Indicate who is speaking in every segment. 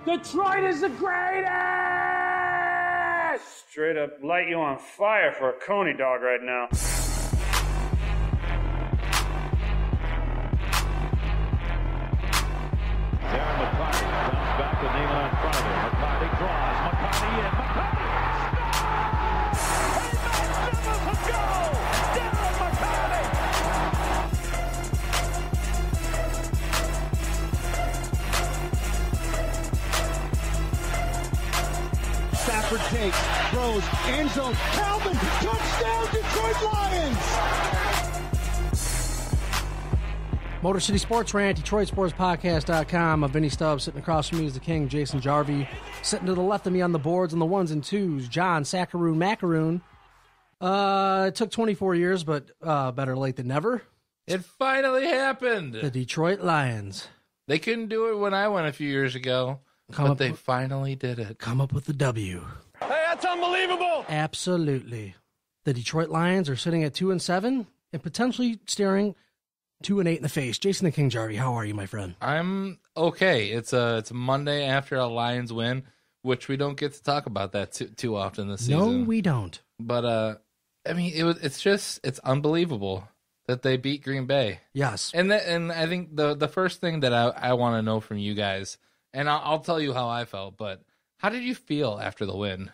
Speaker 1: Detroit is the greatest! Straight up light you on fire for a Coney dog right now.
Speaker 2: Darren McCarty comes back with Nealon in front of him. McCarty draws. McCarty in. McCarty scores! A magnificent goal! Darren McCarty!
Speaker 3: Stafford takes, throws, end zone, Calvin, touchdown, Detroit Lions!
Speaker 4: Motor City Sports Rant, DetroitSportsPodcast.com. I'm Vinny Stubbs. Sitting across from me is the king, Jason Jarvi. Sitting to the left of me on the boards on the ones and twos, John Sackaroon Macaroon. It took 24 years, but better late than never.
Speaker 5: It finally happened.
Speaker 4: The Detroit Lions.
Speaker 5: They couldn't do it when I went a few years ago, but they finally did it.
Speaker 4: Come up with the W.
Speaker 2: Hey, that's unbelievable!
Speaker 4: Absolutely. The Detroit Lions are sitting at 2-7 and potentially staring 2-8 in the face. Jason the King Jarvi, how are you, my friend?
Speaker 5: I'm okay. It's Monday after a Lions win, which we don't get to talk about that too often this season.
Speaker 4: No, we don't.
Speaker 5: But I mean, it's unbelievable that they beat Green Bay.
Speaker 4: Yes,
Speaker 5: and I think the first thing that I want to know from you guys, and I'll tell you how I felt, but how did you feel after the win?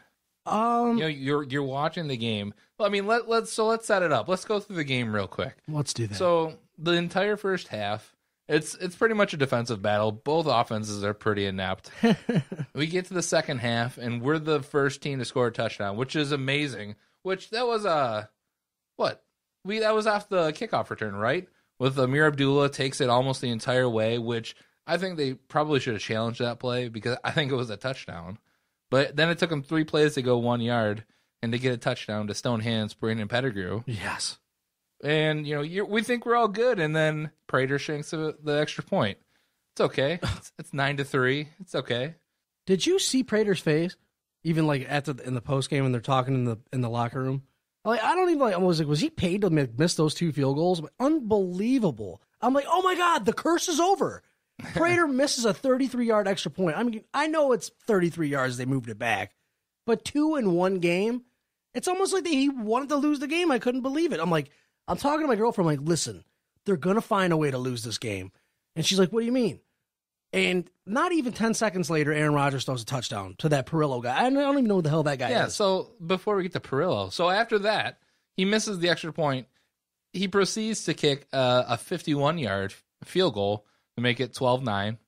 Speaker 5: You're watching the game. Well, I mean, let's set it up. Let's go through the game real quick.
Speaker 4: Let's do that.
Speaker 5: So the entire first half, it's pretty much a defensive battle. Both offenses are pretty inept. We get to the second half, and we're the first team to score a touchdown, which is amazing. Which that was that was off the kickoff return, right? With Amir Abdullah takes it almost the entire way, which I think they probably should have challenged that play because I think it was a touchdown. But then it took them 3 plays to go 1 yard and to get a touchdown to Stone Hands, Brandon Pettigrew.
Speaker 4: Yes.
Speaker 5: And, we think we're all good, and then Prater shanks the extra point. It's okay. It's 9-3. It's okay.
Speaker 4: Did you see Prater's face? Even like in the post game when they're talking in the locker room? Like, I don't even was he paid to miss those 2 field goals? Unbelievable. I'm like, oh my God, the curse is over. Prater misses a 33-yard extra point. I mean, I know it's 33 yards, they moved it back, but 2 in 1 game, it's almost like he wanted to lose the game. I couldn't believe it. I'm talking to my girlfriend, I'm like, listen, they're going to find a way to lose this game. And she's like, what do you mean? And not even 10 seconds later, Aaron Rodgers throws a touchdown to that Perillo guy. I don't even know who the hell that guy is.
Speaker 5: Yeah, so before we get to Perillo, so after that, he misses the extra point. He proceeds to kick a 51-yard field goal to make it 12-9.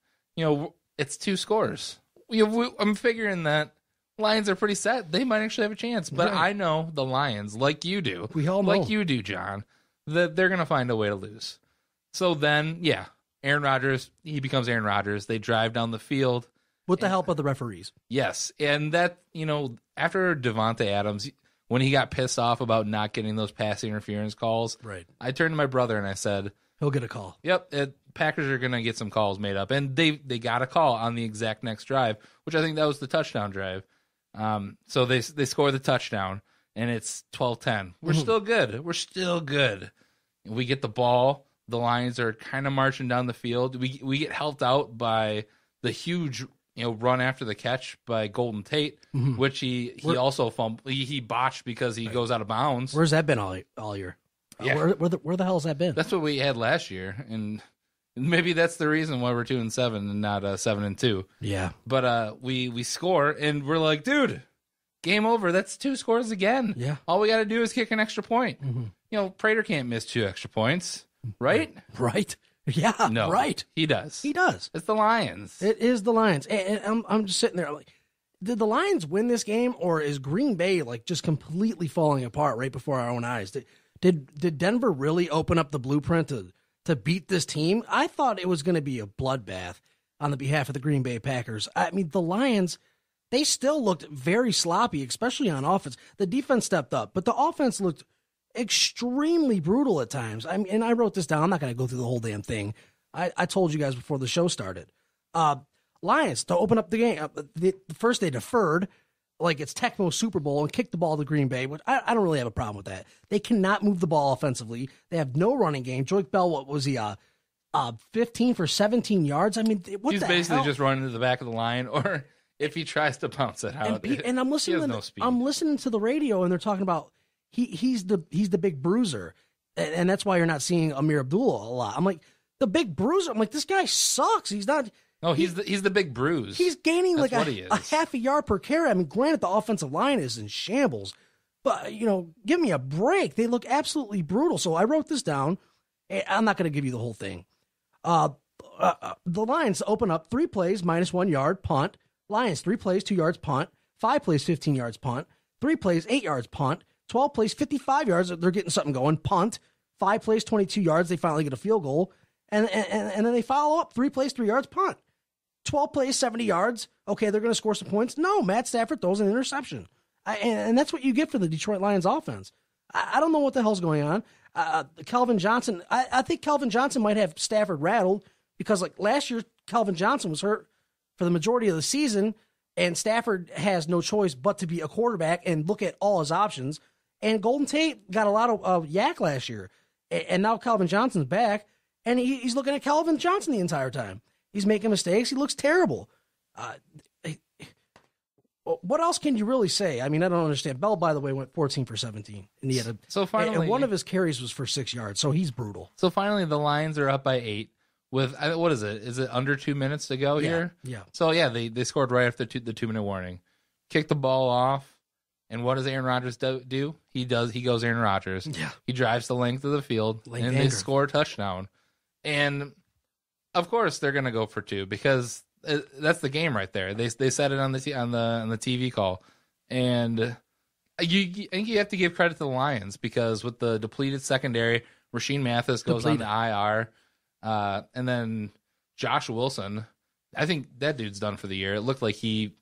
Speaker 5: It's 2 scores. I'm figuring that Lions are pretty set. They might actually have a chance. But right. I know the Lions, like you do.
Speaker 4: We all know.
Speaker 5: Like you do, John, that they're going to find a way to lose. So then, yeah, Aaron Rodgers, he becomes Aaron Rodgers. They drive down the field.
Speaker 4: With the help of the referees.
Speaker 5: Yes. And that, after Devontae Adams, when he got pissed off about not getting those pass interference calls,
Speaker 4: right.
Speaker 5: I turned to my brother and I said,
Speaker 4: he'll get a call.
Speaker 5: Yep, Packers are going to get some calls made up. And they got a call on the exact next drive, which I think that was the touchdown drive. So they score the touchdown, and it's 12-10. We're still good. We're still good. We get the ball. The Lions are kind of marching down the field. We get helped out by the huge run after the catch by Golden Tate, which he also fumbled. He botched because he goes out of bounds.
Speaker 4: Where's that been all year?
Speaker 5: Yeah.
Speaker 4: Where the hell's that been?
Speaker 5: That's what we had last year, and maybe that's the reason why we're 2-7 and not 7-2.
Speaker 4: Yeah.
Speaker 5: But we score, and we're like, dude, game over. That's 2 scores again.
Speaker 4: Yeah.
Speaker 5: All we got to do is kick an extra point. Prater can't miss 2 extra points, right?
Speaker 4: Right. Yeah.
Speaker 5: No.
Speaker 4: Right.
Speaker 5: He does.
Speaker 4: He does.
Speaker 5: It's the Lions.
Speaker 4: It is the Lions, and I'm just sitting there like, did the Lions win this game, or is Green Bay just completely falling apart right before our own eyes? Did Denver really open up the blueprint to beat this team? I thought it was going to be a bloodbath on the behalf of the Green Bay Packers. I mean, the Lions, they still looked very sloppy, especially on offense. The defense stepped up, but the offense looked extremely brutal at times. I mean, and I wrote this down. I'm not going to go through the whole damn thing. I told you guys before the show started. Lions, to open up the game, first they deferred, like it's Tecmo Super Bowl, and kicked the ball to Green Bay, which I don't really have a problem with that. They cannot move the ball offensively. They have no running game. Joik Bell, what was he, 15 for 17 yards. I mean, what
Speaker 5: He's
Speaker 4: the
Speaker 5: basically
Speaker 4: hell?
Speaker 5: just running to the back of the line, or if he tries to bounce it out.
Speaker 4: And I'm listening.
Speaker 5: He has no speed.
Speaker 4: I'm listening to the radio, and they're talking about he's the big bruiser, and that's why you're not seeing Amir Abdullah a lot. I'm like, the big bruiser. I'm like, this guy sucks. He's not.
Speaker 5: No, he's the big bruise.
Speaker 4: He's gaining
Speaker 5: That's
Speaker 4: like
Speaker 5: what he is.
Speaker 4: a half a yard per carry. I mean, granted, the offensive line is in shambles, but give me a break. They look absolutely brutal. So I wrote this down. I'm not going to give you the whole thing. The Lions open up 3 plays, -1 yard, punt. Lions, 3 plays, 2 yards, punt. 5 plays, 15 yards, punt. 3 plays, 8 yards, punt. 12 plays, 55 yards. They're getting something going, punt. 5 plays, 22 yards. They finally get a field goal. And then they follow up 3 plays, 3 yards, punt. 12 plays, 70 yards. Okay, they're going to score some points. No, Matt Stafford throws an interception. And that's what you get for the Detroit Lions offense. I don't know what the hell's going on. Calvin Johnson, I think Calvin Johnson might have Stafford rattled because like last year, Calvin Johnson was hurt for the majority of the season, and Stafford has no choice but to be a quarterback and look at all his options. And Golden Tate got a lot of yak last year, and now Calvin Johnson's back, and he's looking at Calvin Johnson the entire time. He's making mistakes. He looks terrible. What else can you really say? I mean, I don't understand. Bell, by the way, went 14 for 17, and he had and one of his carries was for 6 yards, so he's brutal.
Speaker 5: So finally, the Lions are up by 8 with what is it? Is it under 2 minutes to go here?
Speaker 4: Yeah.
Speaker 5: So yeah, they scored right after the 2-minute warning. Kick the ball off, and what does Aaron Rodgers do? He goes Aaron Rodgers.
Speaker 4: Yeah.
Speaker 5: He drives the length of the field, and they score a touchdown. And of course, they're gonna go for 2 because that's the game right there. They said it on the TV call, and you have to give credit to the Lions because with the depleted secondary, Rasheed Mathis goes on the IR, and then Josh Wilson. I think that dude's done for the year. It looked like he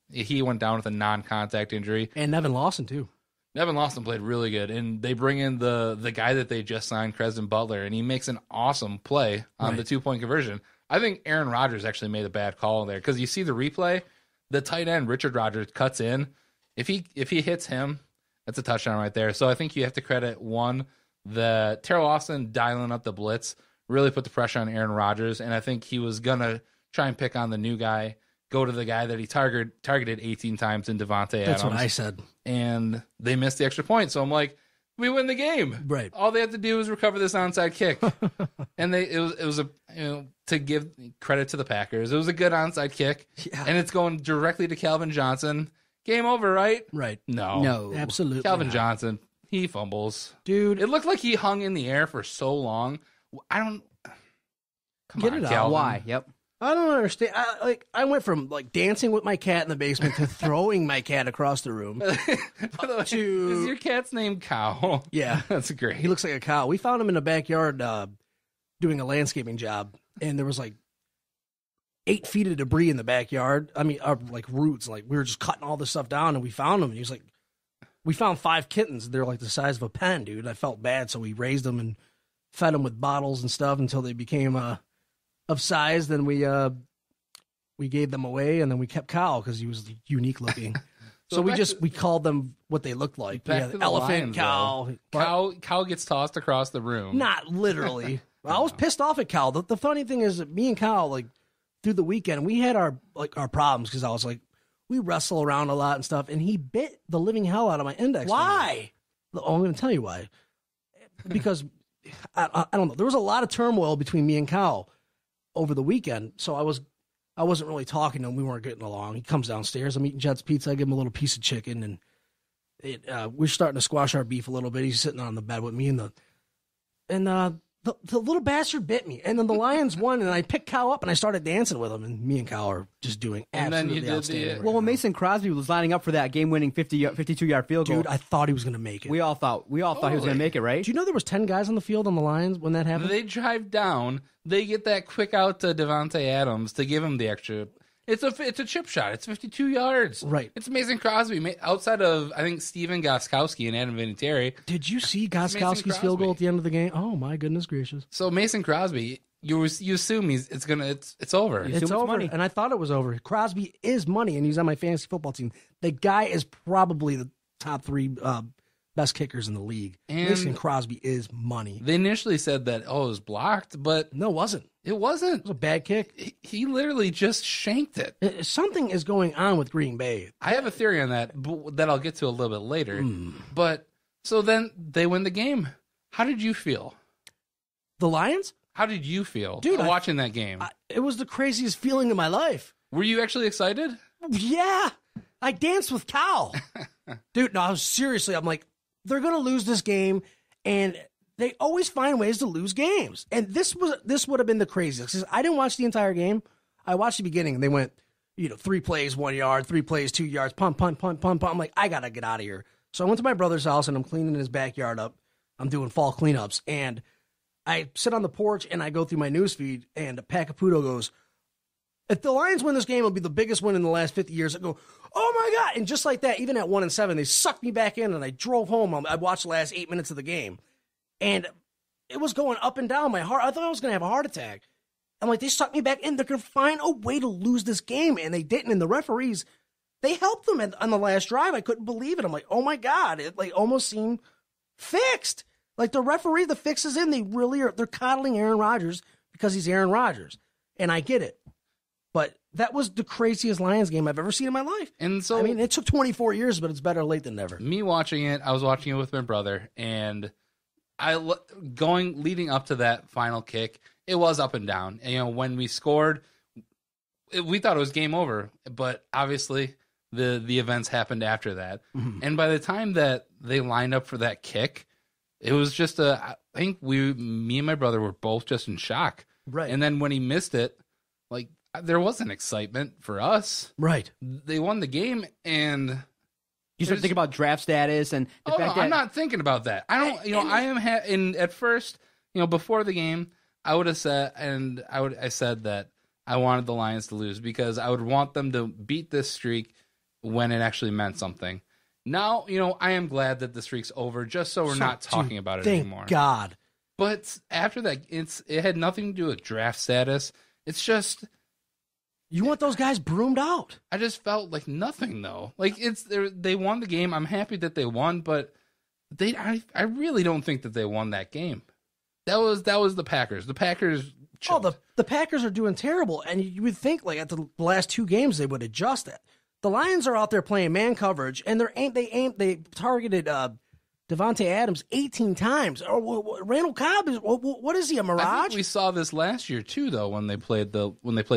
Speaker 5: went down with a non-contact injury,
Speaker 4: and Nevin Lawson too.
Speaker 5: Nevin Lawson played really good, and they bring in the guy that they just signed, Cresden Butler, and he makes an awesome play on the 2-point conversion. I think Aaron Rodgers actually made a bad call there because you see the replay, the tight end Richard Rodgers cuts in. If he hits him, that's a touchdown right there. So I think you have to credit the Terrell Austin dialing up the blitz really put the pressure on Aaron Rodgers, and I think he was gonna try and pick on the new guy, go to the guy that he targeted 18 times in Devontae Adams.
Speaker 4: That's what I said,
Speaker 5: and they missed the extra point. So I'm like, we win the game.
Speaker 4: Right.
Speaker 5: All they have to do is recover this onside kick. And it was to give credit to the Packers. It was a good onside kick. Yeah. And it's going directly to Calvin Johnson. Game over, right?
Speaker 4: Right.
Speaker 5: No.
Speaker 4: Absolutely.
Speaker 5: Calvin Johnson, he fumbles.
Speaker 4: Dude.
Speaker 5: It looked like he hung in the air for so long. Come
Speaker 4: Get
Speaker 5: on,
Speaker 4: it out.
Speaker 5: Calvin.
Speaker 6: Why? Yep.
Speaker 4: I don't understand. I went from dancing with my cat in the basement to throwing my cat across the room.
Speaker 5: Is your cat's name Cow?
Speaker 4: Yeah,
Speaker 5: that's great.
Speaker 4: He looks like a cow. We found him in the backyard doing a landscaping job, and there was 8 feet of debris in the backyard. I mean, roots. We were just cutting all this stuff down, and we found him. And he was like, we found 5 kittens. They're the size of a pen, dude. I felt bad, so we raised them and fed them with bottles and stuff until they became of size. Then we gave them away, and then we kept Cow because he was unique looking. So we called them what they looked like.
Speaker 5: Back to the
Speaker 4: Elephant,
Speaker 5: Lions,
Speaker 4: cow.
Speaker 5: Cow gets tossed across the room.
Speaker 4: Not literally. I was pissed off at Cow. The funny thing is that me and Cow, through the weekend, we had our problems because I was we wrestle around a lot and stuff, and he bit the living hell out of my index.
Speaker 6: Why?
Speaker 4: Finger. I'm going to tell you why. Because I don't know. There was a lot of turmoil between me and Cow over the weekend, so I wasn't really talking to him. We weren't getting along. He comes downstairs. I'm eating Jet's pizza. I give him a little piece of chicken, and we're starting to squash our beef a little bit. He's sitting on the bed with me, and the little bastard bit me. And then the Lions won, and I picked Cow up, and I started dancing with him, and me and Cow are just doing absolutely outstanding.
Speaker 6: Well, when Mason Crosby was lining up for that game-winning 52-yard field goal,
Speaker 4: dude, I thought he was going to make it.
Speaker 6: We all thought he was going to make it, right?
Speaker 4: Do you know there was 10 guys on the field on the Lions when that happened?
Speaker 5: They drive down. They get that quick out to Devontae Adams to give him the extra. It's a chip shot. It's 52 yards.
Speaker 4: Right.
Speaker 5: It's Mason Crosby. Outside of, I think, Steven Gostkowski and Adam Vinatieri.
Speaker 4: Did you see Gostkowski's field goal at the end of the game? Oh, my goodness gracious.
Speaker 5: So Mason Crosby, you assume it's over.
Speaker 4: It's over.
Speaker 6: Money.
Speaker 4: And I thought it was over. Crosby is money, and he's on my fantasy football team. The guy is probably the top 3 best kickers in the league.
Speaker 5: And
Speaker 4: Mason Crosby is money.
Speaker 5: They initially said that, it was blocked, but
Speaker 4: No, it wasn't.
Speaker 5: It wasn't.
Speaker 4: It was a bad kick.
Speaker 5: He literally just shanked it.
Speaker 4: Something is going on with Green Bay.
Speaker 5: I have a theory on that I'll get to a little bit later. But so then they win the game. How did you feel?
Speaker 4: The Lions?
Speaker 5: How did you feel watching that game?
Speaker 4: It was the craziest feeling of my life.
Speaker 5: Were you actually excited?
Speaker 4: Yeah. I danced with Cal. Dude, no, seriously, I'm like, they're going to lose this game, and they always find ways to lose games. And this would have been the craziest. 'Cause I didn't watch the entire game. I watched the beginning, and they went, 3 plays, 1 yard, 3 plays, 2 yards, punt, punt, punt, punt, punt. I'm like, I got to get out of here. So I went to my brother's house, and I'm cleaning his backyard up. I'm doing fall cleanups, and I sit on the porch, and I go through my newsfeed, and Pacaputo goes, if the Lions win this game, it'll be the biggest win in the last 50 years. I go, oh my God. And just like that, even at 1-7, they sucked me back in, and I drove home. I watched the last 8 minutes of the game, and it was going up and down my heart. I thought I was going to have a heart attack. I'm like, they sucked me back in. They're going to find a way to lose this game, and they didn't. And the referees, they helped them on the last drive. I couldn't believe it. I'm like, oh my God. It almost seemed fixed. Like the referee, the fix is in. They really are. They're coddling Aaron Rodgers because he's Aaron Rodgers. And I get it. But that was the craziest Lions game I've ever seen in my life.
Speaker 5: And so,
Speaker 4: I mean, it took 24 years, but it's better late than never.
Speaker 5: Me watching it, I was watching it with my brother, and leading up to that final kick, it was up and down. And, when we scored, we thought it was game over, but obviously the events happened after that. Mm-hmm. And by the time that they lined up for that kick, it was just I think me and my brother were both just in shock.
Speaker 4: Right.
Speaker 5: And then when he missed it, like, there wasn't excitement for us.
Speaker 4: Right.
Speaker 5: They won the game, and
Speaker 6: you start thinking about draft status and the fact that
Speaker 5: I'm not thinking about that. I don't. I am. At first, before the game, I would have said, I said that I wanted the Lions to lose because I would want them to beat this streak when it actually meant something. Now, I am glad that the streak's over, just so we're not talking about it anymore.
Speaker 4: Thank God.
Speaker 5: But after that, it had nothing to do with draft status. It's just.
Speaker 4: You want those guys broomed out.
Speaker 5: I just felt like nothing, though. Like, they won the game. I'm happy that they won, but I really don't think that they won that game. That was the Packers. The Packers choked.
Speaker 4: Oh, the Packers are doing terrible, and you would think like at the last 2 games they would adjust it. The Lions are out there playing man coverage, and they targeted Devontae Adams 18 times. Randall Cobb is what is he, a mirage?
Speaker 5: I think we saw this last year too, though, when they played the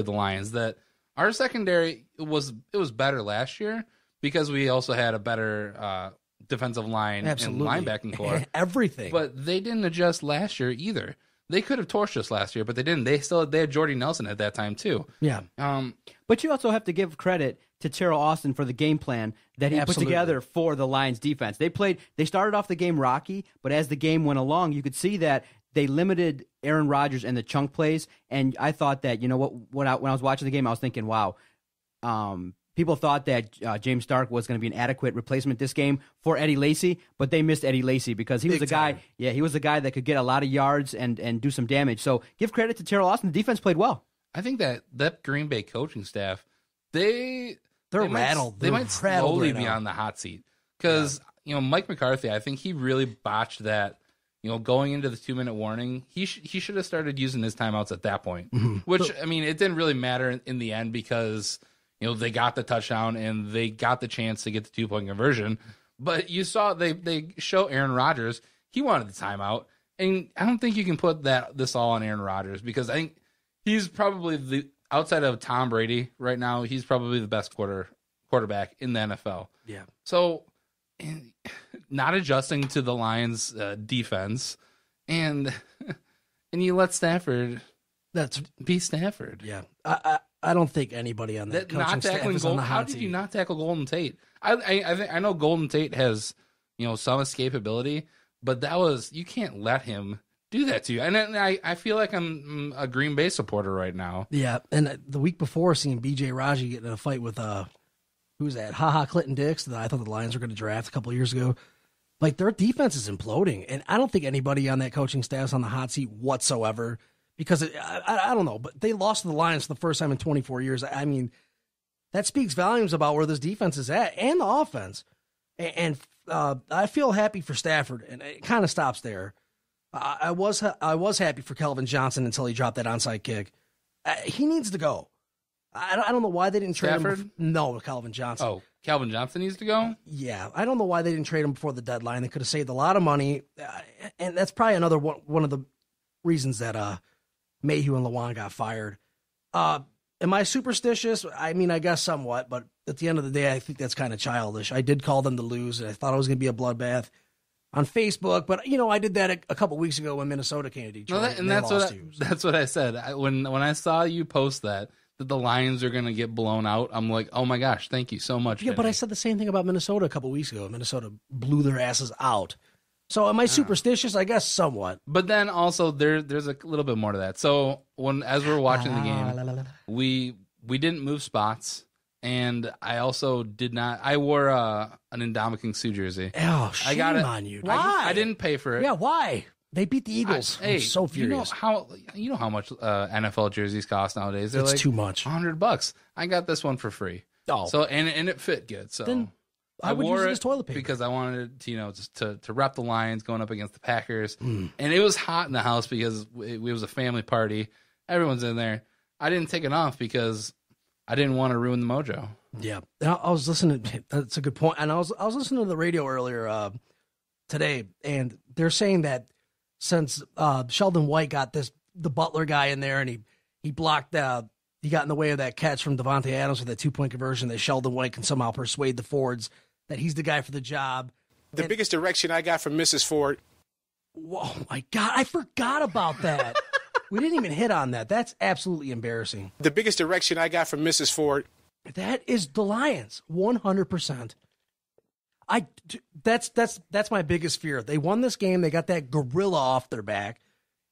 Speaker 5: Lions. That our secondary was better last year because we also had a better defensive line
Speaker 4: Absolutely.
Speaker 5: And linebacking core.
Speaker 4: Everything.
Speaker 5: But they didn't adjust last year either. They could have torched us last year, but they didn't. They had Jordy Nelson at that time too.
Speaker 4: Yeah.
Speaker 6: But you also have to give credit to Terrell Austin for the game plan that he put together for the Lions defense. They started off the game rocky, but as the game went along, you could see that they limited Aaron Rodgers and the chunk plays. And I thought that, when I was watching the game, I was thinking, wow, people thought that James Stark was going to be an adequate replacement this game for Eddie Lacy, but they missed Eddie Lacy because he was a guy. Yeah, he was a guy that could get a lot of yards and do some damage. So give credit to Terrell Austin. The defense played well.
Speaker 5: I think that Green Bay coaching staff, they're
Speaker 4: rattled.
Speaker 5: They might slowly be on the hot seat because Mike McCarthy. I think he really botched that. Going into the 2-minute warning, he should have started using his timeouts at that point. Mm-hmm. Which I mean, it didn't really matter in the end because they got the touchdown and they got the chance to get the 2-point conversion. But you saw they show Aaron Rodgers. He wanted the timeout, and I don't think you can put this all on Aaron Rodgers because I think he's probably outside of Tom Brady right now, he's probably the best quarterback in the NFL.
Speaker 4: Yeah.
Speaker 5: So, not adjusting to the Lions' defense, and you let Stafford be Stafford.
Speaker 4: Yeah. I don't think anybody on that coaching staff is on the hot
Speaker 5: How did you not tackle Golden Tate? I know Golden Tate has some escapability, but you can't let him do that to you. And I feel like I'm a Green Bay supporter right now.
Speaker 4: Yeah, and the week before, seeing B.J. Raji get in a fight with who's that? Clinton Dix that I thought the Lions were going to draft a couple of years ago. Like, their defense is imploding, and I don't think anybody on that coaching staff is on the hot seat whatsoever because I don't know, but they lost to the Lions for the first time in 24 years. I mean, that speaks volumes about where this defense is at and the offense. And I feel happy for Stafford, and it kind of stops there. I was happy for Kelvin Johnson until he dropped that onside kick. He needs to go. I don't know why they didn't trade him. No, Calvin Johnson.
Speaker 5: Oh, Calvin Johnson needs to go?
Speaker 4: Yeah, I don't know why they didn't trade him before the deadline. They could have saved a lot of money, and that's probably another one of the reasons that Mayhew and Lewan got fired. Am I superstitious? I mean, I guess somewhat, but at the end of the day, I think that's kind of childish. I did call them to lose, and I thought it was going to be a bloodbath on Facebook, but I did that a couple weeks ago when Minnesota came to Detroit.
Speaker 5: That's what I said. When I saw you post that the Lions are going to get blown out, I'm like, oh my gosh, thank you so much.
Speaker 4: Yeah, but I said the same thing about Minnesota a couple weeks ago. Minnesota blew their asses out. So am I superstitious? I guess somewhat.
Speaker 5: But then also there's a little bit more to that. So as we're watching the game, we didn't move spots, and I also did not. I wore an Ndamukong Suh jersey.
Speaker 4: Oh, shame
Speaker 5: I got it
Speaker 4: on you!
Speaker 5: Why? I didn't pay for it.
Speaker 4: Yeah, why? They beat the Eagles. I'm so furious.
Speaker 5: You know how much NFL jerseys cost nowadays? They're
Speaker 4: it's
Speaker 5: like
Speaker 4: too much.
Speaker 5: $100. I got this one for free.
Speaker 4: Oh,
Speaker 5: so and it fit good. So
Speaker 4: then I would use it as toilet paper
Speaker 5: because I wanted to just to rep the Lions going up against the Packers. And it was hot in the house because it was a family party. Everyone's in there. I didn't take it off because I didn't want to ruin the mojo.
Speaker 4: Yeah, I was listening. That's a good point. And I was listening to the radio earlier today, and they're saying that since Sheldon White got the Butler guy in there, and he blocked he got in the way of that catch from Devontae Adams with that 2-point conversion, that Sheldon White can somehow persuade the Fords that he's the guy for the job.
Speaker 7: The biggest direction I got from Mrs. Ford.
Speaker 4: Oh my God, I forgot about that. We didn't even hit on that. That's absolutely embarrassing.
Speaker 7: The biggest direction I got from Mrs. Ford.
Speaker 4: That is the Lions, 100%. That's my biggest fear. They won this game. They got that gorilla off their back,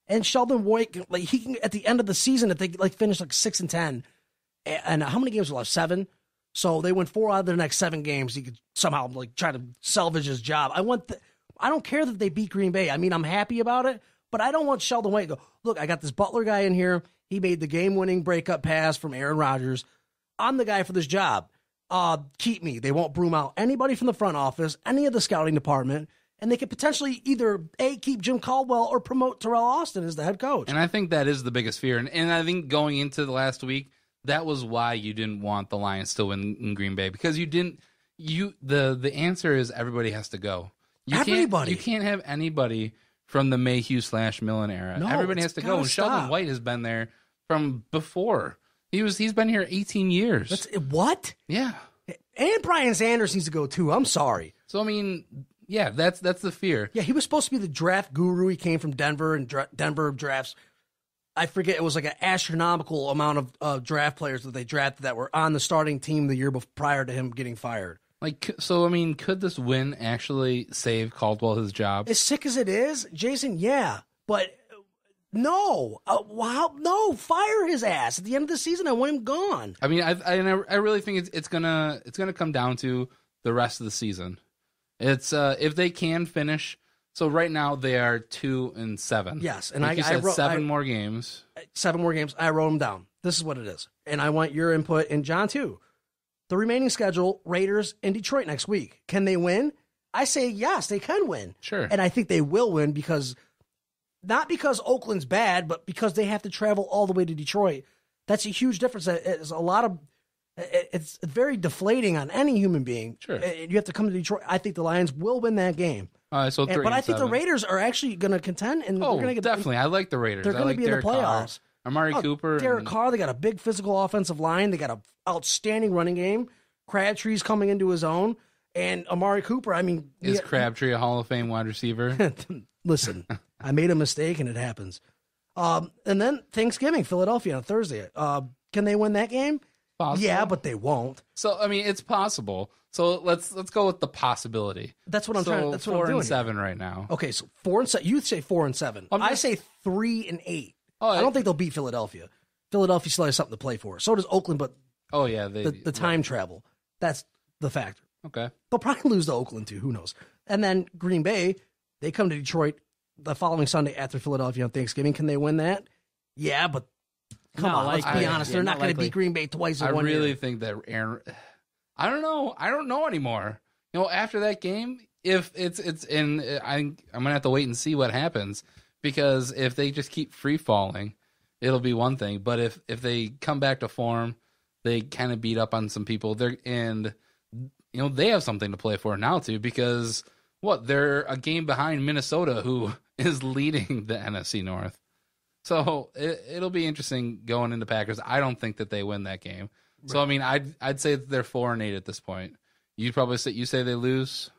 Speaker 4: and Sheldon White, he can at the end of the season if they finish 6-10, and how many games are left? 7. So they win 4 out of their next 7 games. He could somehow try to salvage his job. I don't care that they beat Green Bay. I mean, I'm happy about it, but I don't want Sheldon White to go, look, I got this Butler guy in here. He made the game-winning breakup pass from Aaron Rodgers. I'm the guy for this job. Keep me. They won't broom out anybody from the front office, any of the scouting department, and they could potentially either keep Jim Caldwell or promote Terrell Austin as the head coach.
Speaker 5: And I think that is the biggest fear. And I think going into the last week, that was why you didn't want the Lions to win in Green Bay, because the answer is everybody has to go.
Speaker 4: Everybody.
Speaker 5: You can't have anybody from the Mayhew/Millen era.
Speaker 4: No,
Speaker 5: everybody has to go. And Sheldon White has been there from before. He's been here 18 years.
Speaker 4: What?
Speaker 5: Yeah.
Speaker 4: And Brian Sanders needs to go too. I'm sorry.
Speaker 5: So I mean, yeah, that's the fear.
Speaker 4: Yeah, he was supposed to be the draft guru. He came from Denver, and Denver drafts, I forget, it was like an astronomical amount of draft players that they drafted that were on the starting team the year prior to him getting fired.
Speaker 5: So I mean, could this win actually save Caldwell his job?
Speaker 4: As sick as it is, Jason, yeah, but no, no, fire his ass at the end of the season. I want him gone.
Speaker 5: I mean, I really think it's gonna come down to the rest of the season. It's if they can finish. So right now they are 2-7.
Speaker 4: Yes, and
Speaker 5: I wrote 7 more games.
Speaker 4: 7 more games. I wrote them down. This is what it is, and I want your input, and John too. The remaining schedule: Raiders and Detroit next week. Can they win? I say yes, they can win.
Speaker 5: Sure, and
Speaker 4: I think they will win because. Not because Oakland's bad, but because they have to travel all the way to Detroit. That's a huge difference. It's very deflating on any human being.
Speaker 5: Sure.
Speaker 4: You have to come to Detroit. I think the Lions will win that game.
Speaker 5: So 3-7.
Speaker 4: But I think the Raiders are actually going to contend. And they're going to get
Speaker 5: definitely. I like the Raiders.
Speaker 4: They're going to be in the playoffs.
Speaker 5: Amari Cooper.
Speaker 4: Derek Carr, they got a big physical offensive line. They got an outstanding running game. Crabtree's coming into his own. And Amari Cooper, I mean...
Speaker 5: Is Crabtree a Hall of Fame wide receiver?
Speaker 4: Listen, I made a mistake, and it happens. And then Thanksgiving, Philadelphia on Thursday. Can they win that game?
Speaker 5: Possible.
Speaker 4: Yeah, but they won't.
Speaker 5: So I mean, it's possible. So let's go with the possibility.
Speaker 4: That's what I'm trying. That's what I'm doing.
Speaker 5: 4-7 right now.
Speaker 4: Okay, so 4-7. You say 4-7. I say 3-8.
Speaker 5: Oh,
Speaker 4: I don't think they'll beat Philadelphia. Philadelphia still has something to play for. So does Oakland, but the time travel. That's the factor.
Speaker 5: Okay.
Speaker 4: They'll probably lose to Oakland too. Who knows? And then Green Bay, they come to Detroit the following Sunday after Philadelphia on Thanksgiving. Can they win that? Yeah, but come on, let's be honest. They're not going to beat Green Bay twice in 1 year.
Speaker 5: I really think that Aaron. I don't know. I don't know anymore. After that game, if it's in, I'm going to have to wait and see what happens because if they just keep free falling, it'll be one thing. But if they come back to form, they kind of beat up on some people. They have something to play for now too, because they're a game behind Minnesota, who is leading the NFC North. So it'll be interesting going into Packers. I don't think that they win that game. Right. So I mean, I'd say that they're 4-8 at this point. You'd probably say they lose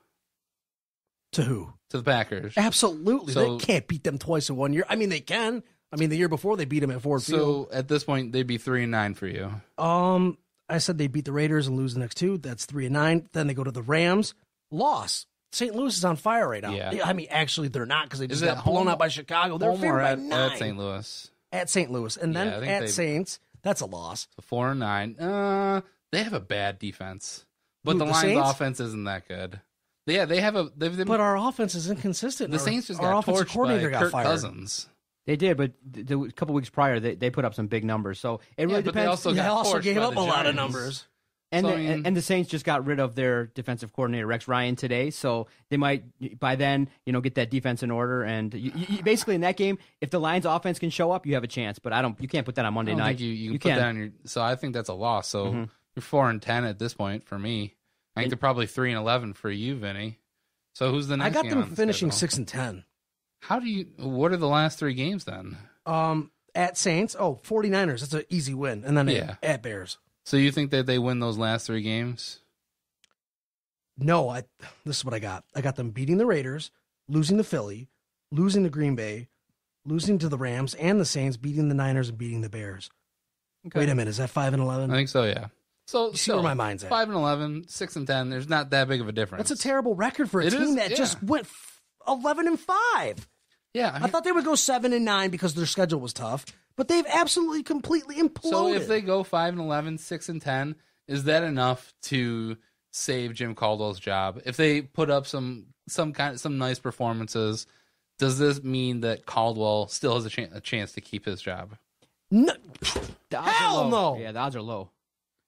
Speaker 4: to who?
Speaker 5: To the Packers.
Speaker 4: Absolutely. So, they can't beat them twice in 1 year. I mean, they can. I mean, the year before they beat them at Ford Field.
Speaker 5: So at this point, they'd be 3-9 for you.
Speaker 4: I said they beat the Raiders and lose the next two. That's 3-9. Then they go to the Rams. Loss. St. Louis is on fire right now.
Speaker 5: Yeah.
Speaker 4: I mean, actually, they're not, because they just got blown out by Chicago. They're favored by 9.
Speaker 5: At St. Louis.
Speaker 4: At St. Louis. And then at Saints, that's a loss.
Speaker 5: So 4-9. They have a bad defense. But the Lions'
Speaker 4: Saints?
Speaker 5: Offense isn't that good. Yeah, they have a...
Speaker 4: But our offense is inconsistent.
Speaker 5: The Saints just got torched by Kirk Cousins.
Speaker 6: They did, but a couple weeks prior, they put up some big numbers. So it really depends.
Speaker 5: They
Speaker 4: also gave up a lot of numbers.
Speaker 6: And the Saints just got rid of their defensive coordinator, Rex Ryan, today. So they might, by then, get that defense in order. And you basically, in that game, if the Lions' offense can show up, you have a chance. But you can't put that on Monday night.
Speaker 5: You can put that on your... So I think that's a loss. So you're 4-10 at this point for me. I think they're probably 3-11 for you, Vinny. So who's the next game?
Speaker 4: I got them finishing 6-10.
Speaker 5: What are the last 3 games then?
Speaker 4: At Saints, 49ers. That's an easy win. And then at Bears.
Speaker 5: So you think that they win those last 3 games?
Speaker 4: No, this is what I got. I got them beating the Raiders, losing to Philly, losing to Green Bay, losing to the Rams and the Saints, beating the Niners and beating the Bears. Okay. Wait a minute, is that 5-11?
Speaker 5: I think so, yeah. So
Speaker 4: you see where my mind's at.
Speaker 5: 5-11, 6-10. There's not that big of a difference.
Speaker 4: That's a terrible record for a team that just went 11-5.
Speaker 5: Yeah,
Speaker 4: I thought they would go 7-9 because their schedule was tough, but they've absolutely, completely imploded.
Speaker 5: So if they go 5-11, 6-10, is that enough to save Jim Caldwell's job? If they put up some nice performances, does this mean that Caldwell still has a chance to keep his job?
Speaker 4: No,
Speaker 6: hell no. Yeah, the odds are low.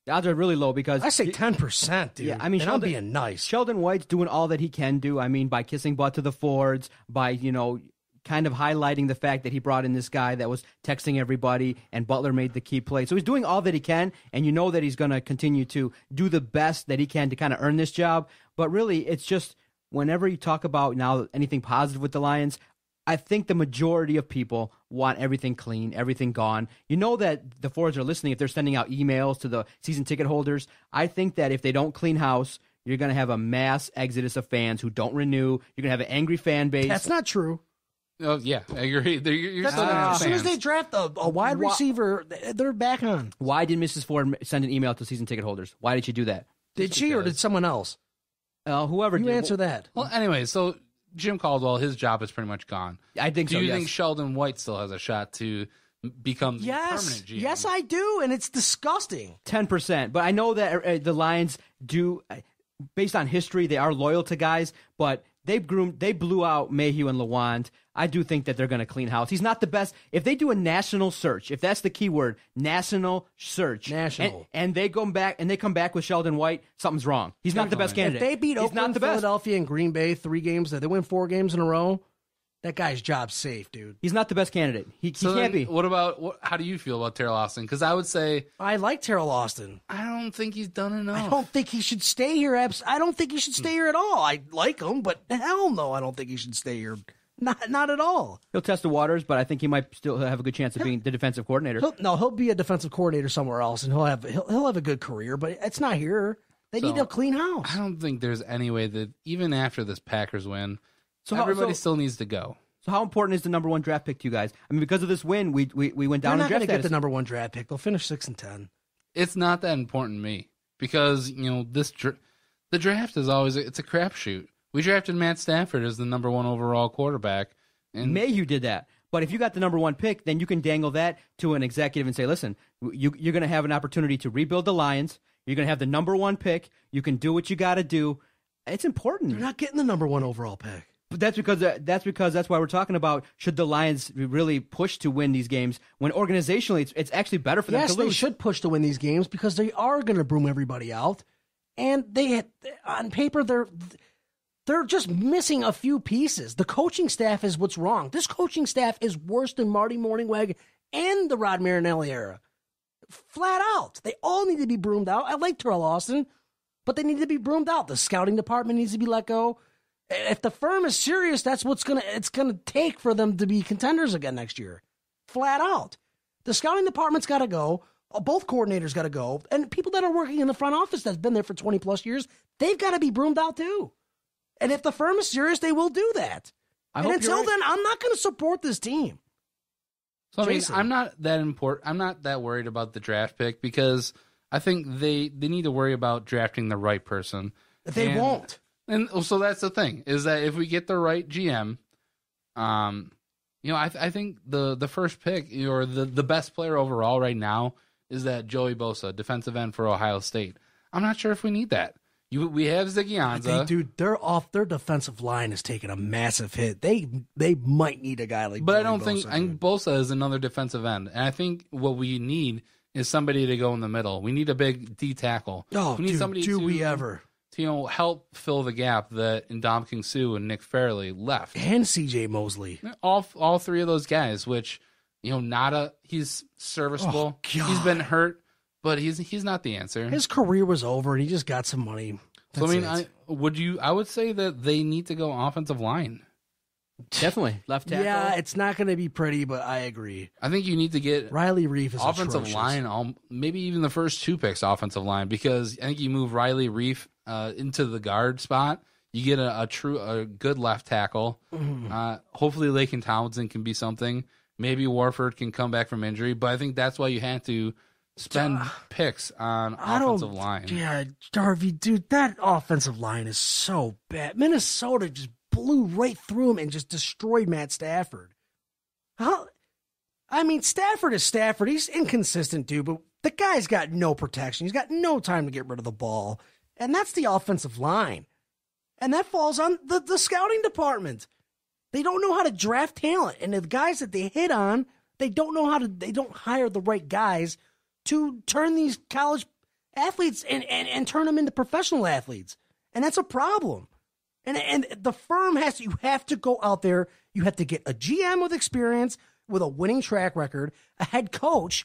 Speaker 6: The odds are really low because...
Speaker 4: I say 10%, dude. Yeah, I mean, I'm being nice.
Speaker 6: Sheldon White's doing all that he can do. I mean, by kissing butt to the Fords, by, kind of highlighting the fact that he brought in this guy that was texting everybody, and Butler made the key play. So he's doing all that he can, and you know that he's going to continue to do the best that he can to kind of earn this job. But really, it's just whenever you talk about now anything positive with the Lions, I think the majority of people want everything clean, everything gone. You know that the Fords are listening if they're sending out emails to the season ticket holders. I think that if they don't clean house, you're going to have a mass exodus of fans who don't renew. You're going to have an angry fan base.
Speaker 4: That's not true.
Speaker 5: Oh, yeah, I agree.
Speaker 4: As soon as they draft a wide receiver, they're back on.
Speaker 6: Why did Mrs. Ford send an email to season ticket holders? Why did she do that?
Speaker 4: Did she or did someone else?
Speaker 6: Whoever
Speaker 4: you
Speaker 6: did.
Speaker 4: answer that.
Speaker 5: Well, anyway, so Jim Caldwell, his job is pretty much gone.
Speaker 6: I think so.
Speaker 5: Do you think Sheldon White still has a shot to become the permanent GM?
Speaker 4: Yes, I do, and it's disgusting.
Speaker 6: 10%. But I know that the Lions do, based on history, they are loyal to guys, but they blew out Mayhew and LeWand. I do think that they're going to clean house. He's not the best. If they do a national search, if that's the key word, national search, and they come back with Sheldon White, something's wrong. He's not the best candidate.
Speaker 4: If they beat Oakland, Philadelphia, and Green Bay 3 games, they win 4 games in a row, that guy's job's safe, dude.
Speaker 6: He's not the best candidate. He can't be.
Speaker 5: How do you feel about Terrell Austin? Because I would say
Speaker 4: I like Terrell Austin.
Speaker 5: I don't think he's done enough.
Speaker 4: I don't think he should stay here. I don't think he should stay here at all. I like him, but hell no, I don't think he should stay here. Not at all.
Speaker 6: He'll test the waters, but I think he might still have a good chance of being the defensive coordinator.
Speaker 4: He'll be a defensive coordinator somewhere else, and he'll have a good career. But it's not here. They need a clean house.
Speaker 5: I don't think there's any way that even after this Packers win, everybody still needs to go.
Speaker 6: So how important is the number 1 draft pick to you guys? I mean, because of this win, we went down.
Speaker 4: They're not going to get the number 1 draft pick. They'll finish 6-10.
Speaker 5: It's not that important to me because the draft is always it's a crapshoot. We drafted Matt Stafford as the number 1 overall quarterback. And
Speaker 6: Mayhew did that. But if you got the number 1 pick, then you can dangle that to an executive and say, listen, you're going to have an opportunity to rebuild the Lions. You're going to have the number 1 pick. You can do what you got to do. It's important.
Speaker 4: They're not getting the number 1 overall pick.
Speaker 6: But that's because why we're talking about should the Lions really push to win these games when organizationally it's actually better for them to lose.
Speaker 4: Yes, they should push to win these games because they are going to broom everybody out. And on paper, They're just missing a few pieces. The coaching staff is what's wrong. This coaching staff is worse than Marty Mornhinweg and the Rod Marinelli era. Flat out. They all need to be broomed out. I like Terrell Austin, but they need to be broomed out. The scouting department needs to be let go. If the firm is serious, that's what's it's gonna take for them to be contenders again next year. Flat out. The scouting department's got to go. Both coordinators got to go. And people that are working in the front office that's been there for 20 plus years, they've got to be broomed out too. And if the firm is serious, they will do that. And until then, I'm not going to support this team.
Speaker 5: So, I mean, I'm not that worried about the draft pick because I think they need to worry about drafting the right person.
Speaker 4: They won't.
Speaker 5: And so that's the thing, is that if we get the right GM, I think the first pick or the best player overall right now is that Joey Bosa, defensive end for Ohio State. I'm not sure if we need that. We have Ziggy Ansah.
Speaker 4: Dude, their defensive line is taking a massive hit. They might need a guy like.
Speaker 5: But
Speaker 4: Joey
Speaker 5: I don't think Bosa is another defensive end, and I think what we need is somebody to go in the middle. We need a big D tackle.
Speaker 4: Oh,
Speaker 5: we need somebody
Speaker 4: to
Speaker 5: help fill the gap that Ndamukong Suh and Nick Fairley left,
Speaker 4: and C.J. Mosley.
Speaker 5: All three of those guys, which he's serviceable.
Speaker 4: Oh,
Speaker 5: he's been hurt. But he's not the answer.
Speaker 4: His career was over, and he just got some money.
Speaker 5: So, I would say that they need to go offensive line.
Speaker 6: Definitely. Left tackle.
Speaker 4: Yeah, it's not going to be pretty, but I agree.
Speaker 5: I think you need to get
Speaker 4: Riley Reef is
Speaker 5: offensive
Speaker 4: atrocious.
Speaker 5: line, maybe even the first 2 picks offensive line, because I think you move Riley Reef into the guard spot. You get a good left tackle. Hopefully Laken Tomlinson can be something. Maybe Warford can come back from injury, but I think that's why you have to spend picks on offensive line.
Speaker 4: Yeah, Jarvi, dude, that offensive line is so bad. Minnesota just blew right through him and just destroyed Matt Stafford. Stafford is Stafford. He's inconsistent, dude, but the guy's got no protection. He's got no time to get rid of the ball. And that's the offensive line. And that falls on the scouting department. They don't know how to draft talent. And the guys that they hit on, they don't hire the right guys to turn these college athletes and turn them into professional athletes. And that's a problem. And the firm you have to go out there, you have to get a GM with experience, with a winning track record, a head coach,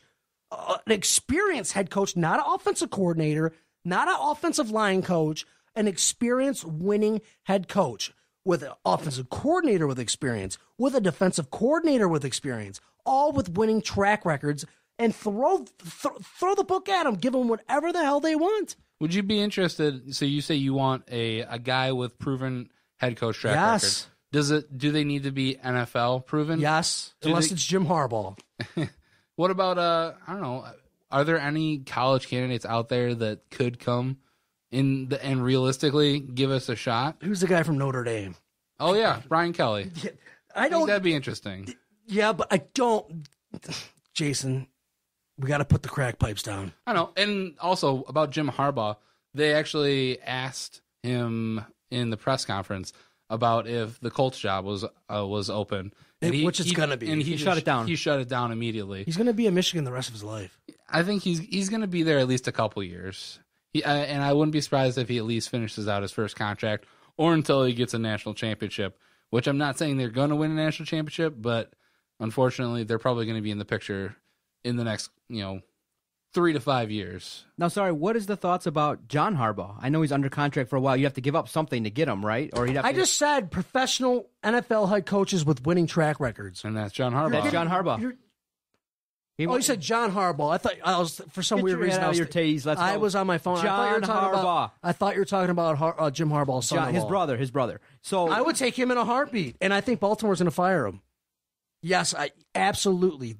Speaker 4: an experienced head coach, not an offensive coordinator, not an offensive line coach, an experienced winning head coach with an offensive coordinator with experience, with a defensive coordinator with experience, all with winning track records. And throw the book at them. Give them whatever the hell they want.
Speaker 5: Would you be interested? So you say you want a guy with proven head coach track record. Do they need to be NFL proven?
Speaker 4: Yes, unless it's Jim Harbaugh.
Speaker 5: What about I don't know? Are there any college candidates out there that could come and realistically give us a shot?
Speaker 4: Who's the guy from Notre Dame?
Speaker 5: Oh yeah, Brian Kelly.
Speaker 4: Yeah,
Speaker 5: I think that'd be interesting.
Speaker 4: Yeah, but I don't. Jason, we got to put the crack pipes down.
Speaker 5: I know. And also about Jim Harbaugh, they actually asked him in the press conference about if the Colts job was open.
Speaker 4: Which it's going to be.
Speaker 5: And
Speaker 6: he shut it down.
Speaker 5: He shut it down immediately.
Speaker 4: He's going to be in Michigan the rest of his life.
Speaker 5: I think he's going to be there at least a couple years. And I wouldn't be surprised if he at least finishes out his first contract or until he gets a national championship, which I'm not saying they're going to win a national championship, but unfortunately they're probably going to be in the picture in the next, 3 to 5 years.
Speaker 6: Now, sorry, what is the thoughts about John Harbaugh? I know he's under contract for a while. You have to give up something to get him, right? Or I
Speaker 4: just said professional NFL head coaches with winning track records.
Speaker 5: And that's John Harbaugh.
Speaker 6: That's John Harbaugh.
Speaker 4: You said John Harbaugh. I thought I was, for some weird reason, I was on my phone.
Speaker 6: John Harbaugh.
Speaker 4: I thought you were talking about Jim Harbaugh's son.
Speaker 6: His brother. So
Speaker 4: I would take him in a heartbeat, and I think Baltimore's going to fire him. Yes, absolutely.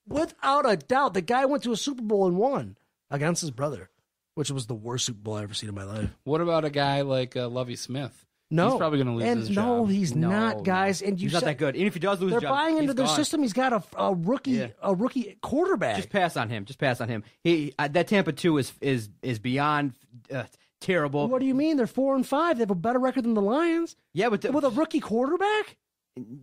Speaker 4: Without a doubt, the guy went to a Super Bowl and won against his brother, which was the worst Super Bowl I've ever seen in my life.
Speaker 5: What about a guy like Lovie Smith?
Speaker 4: No.
Speaker 5: He's probably going to lose his job.
Speaker 4: No, he's not, guys. And
Speaker 6: he's not that good. And if he does lose his job,
Speaker 4: they're buying into their system. He's got a rookie quarterback.
Speaker 6: Just pass on him. That Tampa 2 is beyond terrible.
Speaker 4: What do you mean? They're 4-5. They have a better record than the Lions.
Speaker 6: Yeah, but
Speaker 4: with a rookie quarterback?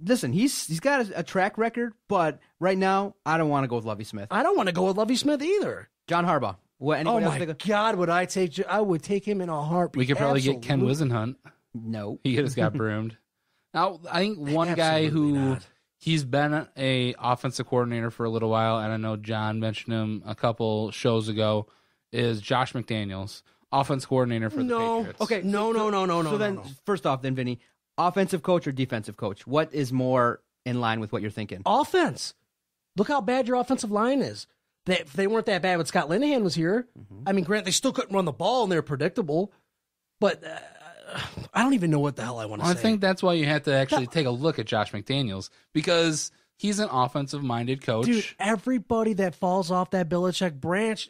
Speaker 6: Listen, he's got a track record, but right now, I don't want to go with Lovie Smith.
Speaker 4: I don't want to go with Lovie Smith either.
Speaker 6: John Harbaugh.
Speaker 4: God, would I take him in a heartbeat.
Speaker 5: We could probably get Ken Wisenhunt.
Speaker 6: No.
Speaker 5: He just got broomed. Now, I think one guy
Speaker 4: Absolutely
Speaker 5: who
Speaker 4: not.
Speaker 5: he's been a offensive coordinator for a little while, and I know John mentioned him a couple shows ago, is Josh McDaniels, offense coordinator for the Patriots.
Speaker 6: Okay.
Speaker 4: No.
Speaker 6: So then, first off, then, Vinny, offensive coach or defensive coach? What is more in line with what you're thinking?
Speaker 4: Offense. Look how bad your offensive line is. They weren't that bad when Scott Linehan was here. I mean, granted, they still couldn't run the ball, and they're predictable. But I don't even know what the hell I want to say.
Speaker 5: I think that's why you have to actually take a look at Josh McDaniels, because he's an offensive-minded coach.
Speaker 4: Dude, everybody that falls off that Belichick branch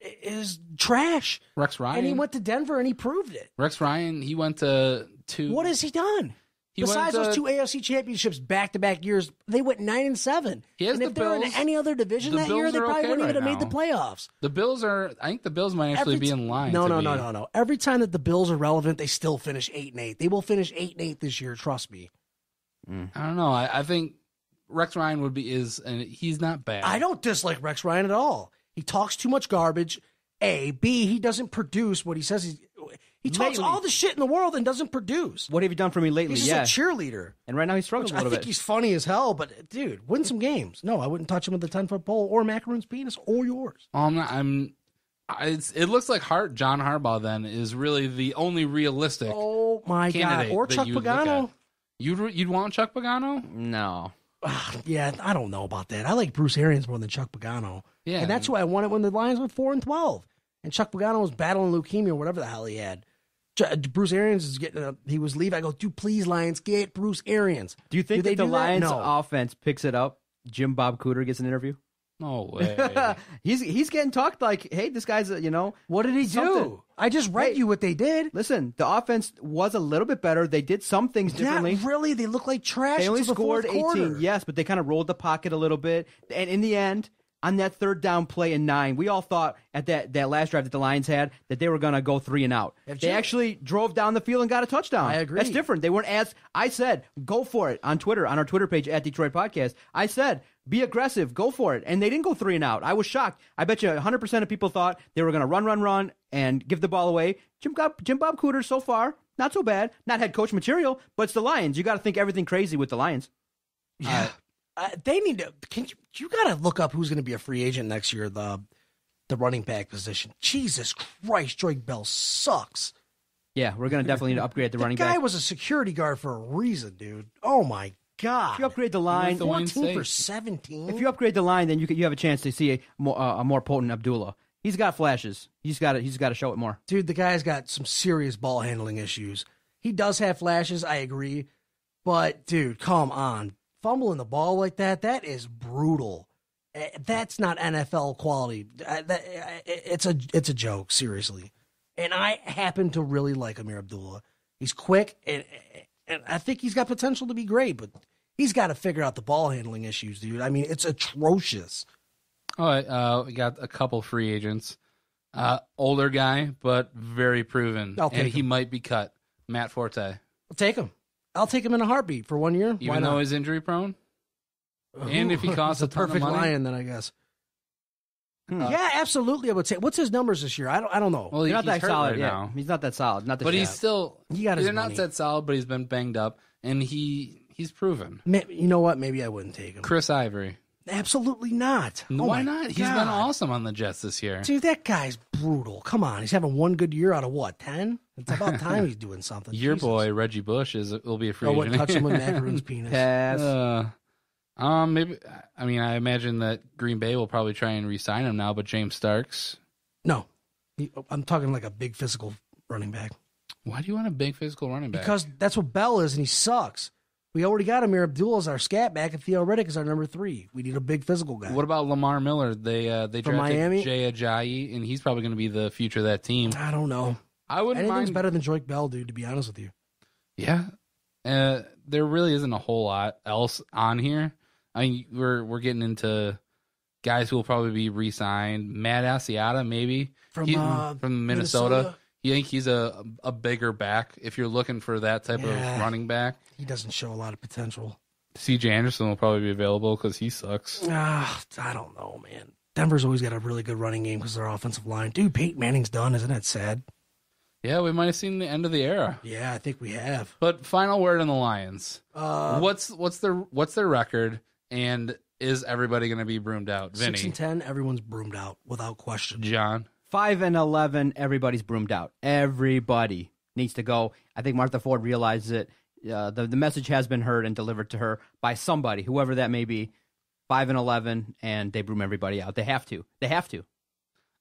Speaker 4: is trash.
Speaker 5: Rex Ryan.
Speaker 4: And he went to Denver, and he proved it.
Speaker 5: Rex Ryan, he went to
Speaker 4: What has he done?
Speaker 5: He
Speaker 4: Besides
Speaker 5: went
Speaker 4: those
Speaker 5: to-
Speaker 4: 2 AFC championships back-to-back years, they went 9-7.
Speaker 5: He has
Speaker 4: And
Speaker 5: the
Speaker 4: if they were in
Speaker 5: Bills.
Speaker 4: any other division
Speaker 5: The
Speaker 4: that year,
Speaker 5: Bills
Speaker 4: they
Speaker 5: are
Speaker 4: probably
Speaker 5: okay
Speaker 4: wouldn't even
Speaker 5: right
Speaker 4: have made the
Speaker 5: now.
Speaker 4: playoffs.
Speaker 5: The Bills are. I think the Bills might actually be in line.
Speaker 4: No.
Speaker 5: to be-
Speaker 4: Every time that the Bills are relevant, they still finish 8-8. They will finish 8-8 this year. Trust me.
Speaker 5: I don't know. I think Rex Ryan and he's not bad.
Speaker 4: I don't dislike Rex Ryan at all. He talks too much garbage. A. B. He doesn't produce what he says. He talks
Speaker 6: Lately.
Speaker 4: all the shit in the world and doesn't produce.
Speaker 6: What have you done for me lately?
Speaker 4: He's
Speaker 6: Yeah.
Speaker 4: just a cheerleader.
Speaker 6: And right now he's struggling
Speaker 4: Which
Speaker 6: a
Speaker 4: I
Speaker 6: little
Speaker 4: think
Speaker 6: bit.
Speaker 4: he's funny as hell, but dude, win some games. No, I wouldn't touch him with the 10-foot pole or Macaroon's penis or yours.
Speaker 5: I'm not. It looks like John Harbaugh then is really the only realistic
Speaker 4: Oh my god!
Speaker 5: candidate
Speaker 4: Or
Speaker 5: that
Speaker 4: Chuck
Speaker 5: you'd look at.
Speaker 4: Pagano.
Speaker 5: You'd want Chuck Pagano?
Speaker 6: No.
Speaker 4: Yeah, I don't know about that. I like Bruce Arians more than Chuck Pagano.
Speaker 5: Yeah.
Speaker 4: And that's who I wanted when the Lions went 4-12. And Chuck Pagano was battling leukemia or whatever the hell he had. Bruce Arians is getting he was leaving. I go, dude, please, Lions, get Bruce Arians.
Speaker 6: Do you think
Speaker 4: they
Speaker 6: that the
Speaker 4: do that?
Speaker 6: Lions
Speaker 4: No.
Speaker 6: offense picks it up? Bob Cooter gets an interview?
Speaker 5: No way.
Speaker 6: He's getting talked like, hey, this guy's,
Speaker 4: What did he
Speaker 6: something.
Speaker 4: do? I just read
Speaker 6: Hey.
Speaker 4: you what they did.
Speaker 6: Listen, the offense was a little bit better. They did some things differently.
Speaker 4: Not really. They look like trash.
Speaker 6: They only
Speaker 4: until the
Speaker 6: scored
Speaker 4: fourth
Speaker 6: 18,
Speaker 4: quarter.
Speaker 6: yes, but they kind of rolled the pocket a little bit. And in the end, on that third down play in 9, we all thought at that last drive that the Lions had that they were going to go 3 and out.
Speaker 4: If
Speaker 6: They
Speaker 4: you-
Speaker 6: actually drove down the field and got a touchdown.
Speaker 4: I agree.
Speaker 6: That's different. They weren't as I said, go for it on Twitter, on our Twitter page at Detroit Podcast. I said, be aggressive, go for it. And they didn't go 3 and out. I was shocked. I bet you 100% of people thought they were going to run, and give the ball away. Jim Bob Cooter so far, not so bad. Not head coach material, but it's the Lions. You got to think everything crazy with the Lions.
Speaker 4: Yeah. They need to. You got to look up who's going to be a free agent next year. The running back position. Jesus Christ, Drake Bell sucks.
Speaker 6: Yeah, we're going to definitely need to upgrade the running
Speaker 4: guy
Speaker 6: back.
Speaker 4: was a security guard for a reason, dude. Oh my god.
Speaker 6: If you upgrade the line,
Speaker 5: the Wayne
Speaker 4: 14 for
Speaker 5: State.
Speaker 4: 17.
Speaker 6: if you upgrade the line, then you have a chance to see a more potent Abdullah. He's got flashes. He's got to show it more.
Speaker 4: Dude, the guy's got some serious ball handling issues. He does have flashes, I agree. But, dude, come on. Fumbling the ball like that is brutal. That's not NFL quality. It's a joke, seriously. And I happen to really like Amir Abdullah. He's quick, and I think he's got potential to be great, but he's got to figure out the ball handling issues, dude. I mean, it's atrocious.
Speaker 5: All right, we got a couple free agents. Older guy, but very proven.
Speaker 4: I'll take
Speaker 5: and he
Speaker 4: him.
Speaker 5: might be cut. Matt Forte.
Speaker 4: I'll take him. I'll take him in a heartbeat for 1 year. Why
Speaker 5: Even
Speaker 4: not?
Speaker 5: though he's injury prone? And if he costs
Speaker 4: He's
Speaker 5: a ton of
Speaker 4: perfect
Speaker 5: money?
Speaker 4: lion, then I guess. Yeah, absolutely. I would say. What's his numbers this year? I don't know.
Speaker 5: Well,
Speaker 6: He's not
Speaker 5: he's
Speaker 6: that
Speaker 5: hurt
Speaker 6: solid
Speaker 5: right
Speaker 6: yet.
Speaker 5: now.
Speaker 6: He's not that solid. Not this
Speaker 5: But
Speaker 6: year.
Speaker 5: he's still.
Speaker 4: He got his
Speaker 5: they're
Speaker 4: money.
Speaker 5: not that solid, but he's been banged up, and he's proven.
Speaker 4: You know what? Maybe I wouldn't take him.
Speaker 5: Chris Ivory.
Speaker 4: Absolutely not. Oh
Speaker 5: Why
Speaker 4: my
Speaker 5: not? He's
Speaker 4: God.
Speaker 5: been awesome on the Jets this year.
Speaker 4: Dude, that guy's brutal. Come on, he's having one good year out of what, 10? It's about time he's doing something.
Speaker 5: Your
Speaker 4: Jesus.
Speaker 5: boy Reggie Bush will be a free
Speaker 4: I
Speaker 5: agent.
Speaker 4: wouldn't touch him with Macaroon's penis.
Speaker 6: Pass.
Speaker 5: Maybe. I mean, I imagine that Green Bay will probably try and re-sign him now. But James Starks.
Speaker 4: No, I'm talking like a big physical running back
Speaker 5: Why do you want a big physical running back?
Speaker 4: because that's what Bell is, and he sucks. We already got Amir Abdullah as our scat back, and Theo Riddick is our number 3. We need a big physical guy.
Speaker 5: What about Lamar Miller? They drafted
Speaker 4: Miami?
Speaker 5: Jay Ajayi, and he's probably going to be the future of that team.
Speaker 4: I don't know.
Speaker 5: I wouldn't
Speaker 4: Anything's
Speaker 5: mind.
Speaker 4: better than Drake Bell, dude. To be honest with you.
Speaker 5: Yeah, there really isn't a whole lot else on here. I mean, we're getting into guys who will probably be re-signed. Matt Asiata, maybe
Speaker 4: From
Speaker 5: Minnesota. You think he's a bigger back if you're looking for that type of running back?
Speaker 4: He doesn't show a lot of potential.
Speaker 5: C.J. Anderson will probably be available because he sucks.
Speaker 4: I don't know, man. Denver's always got a really good running game because their offensive line. Dude, Peyton Manning's done. Isn't that sad?
Speaker 5: Yeah, we might have seen the end of the era.
Speaker 4: Yeah, I think we have.
Speaker 5: But final word on the Lions. What's their record, and is everybody going to be broomed out? Vinny?
Speaker 4: 6-10, everyone's broomed out without question.
Speaker 5: John?
Speaker 6: 5-11, everybody's broomed out. Everybody needs to go. I think Martha Ford realizes it. The message has been heard and delivered to her by somebody, whoever that may be. 5-11, and they broom everybody out. They have to. They have to.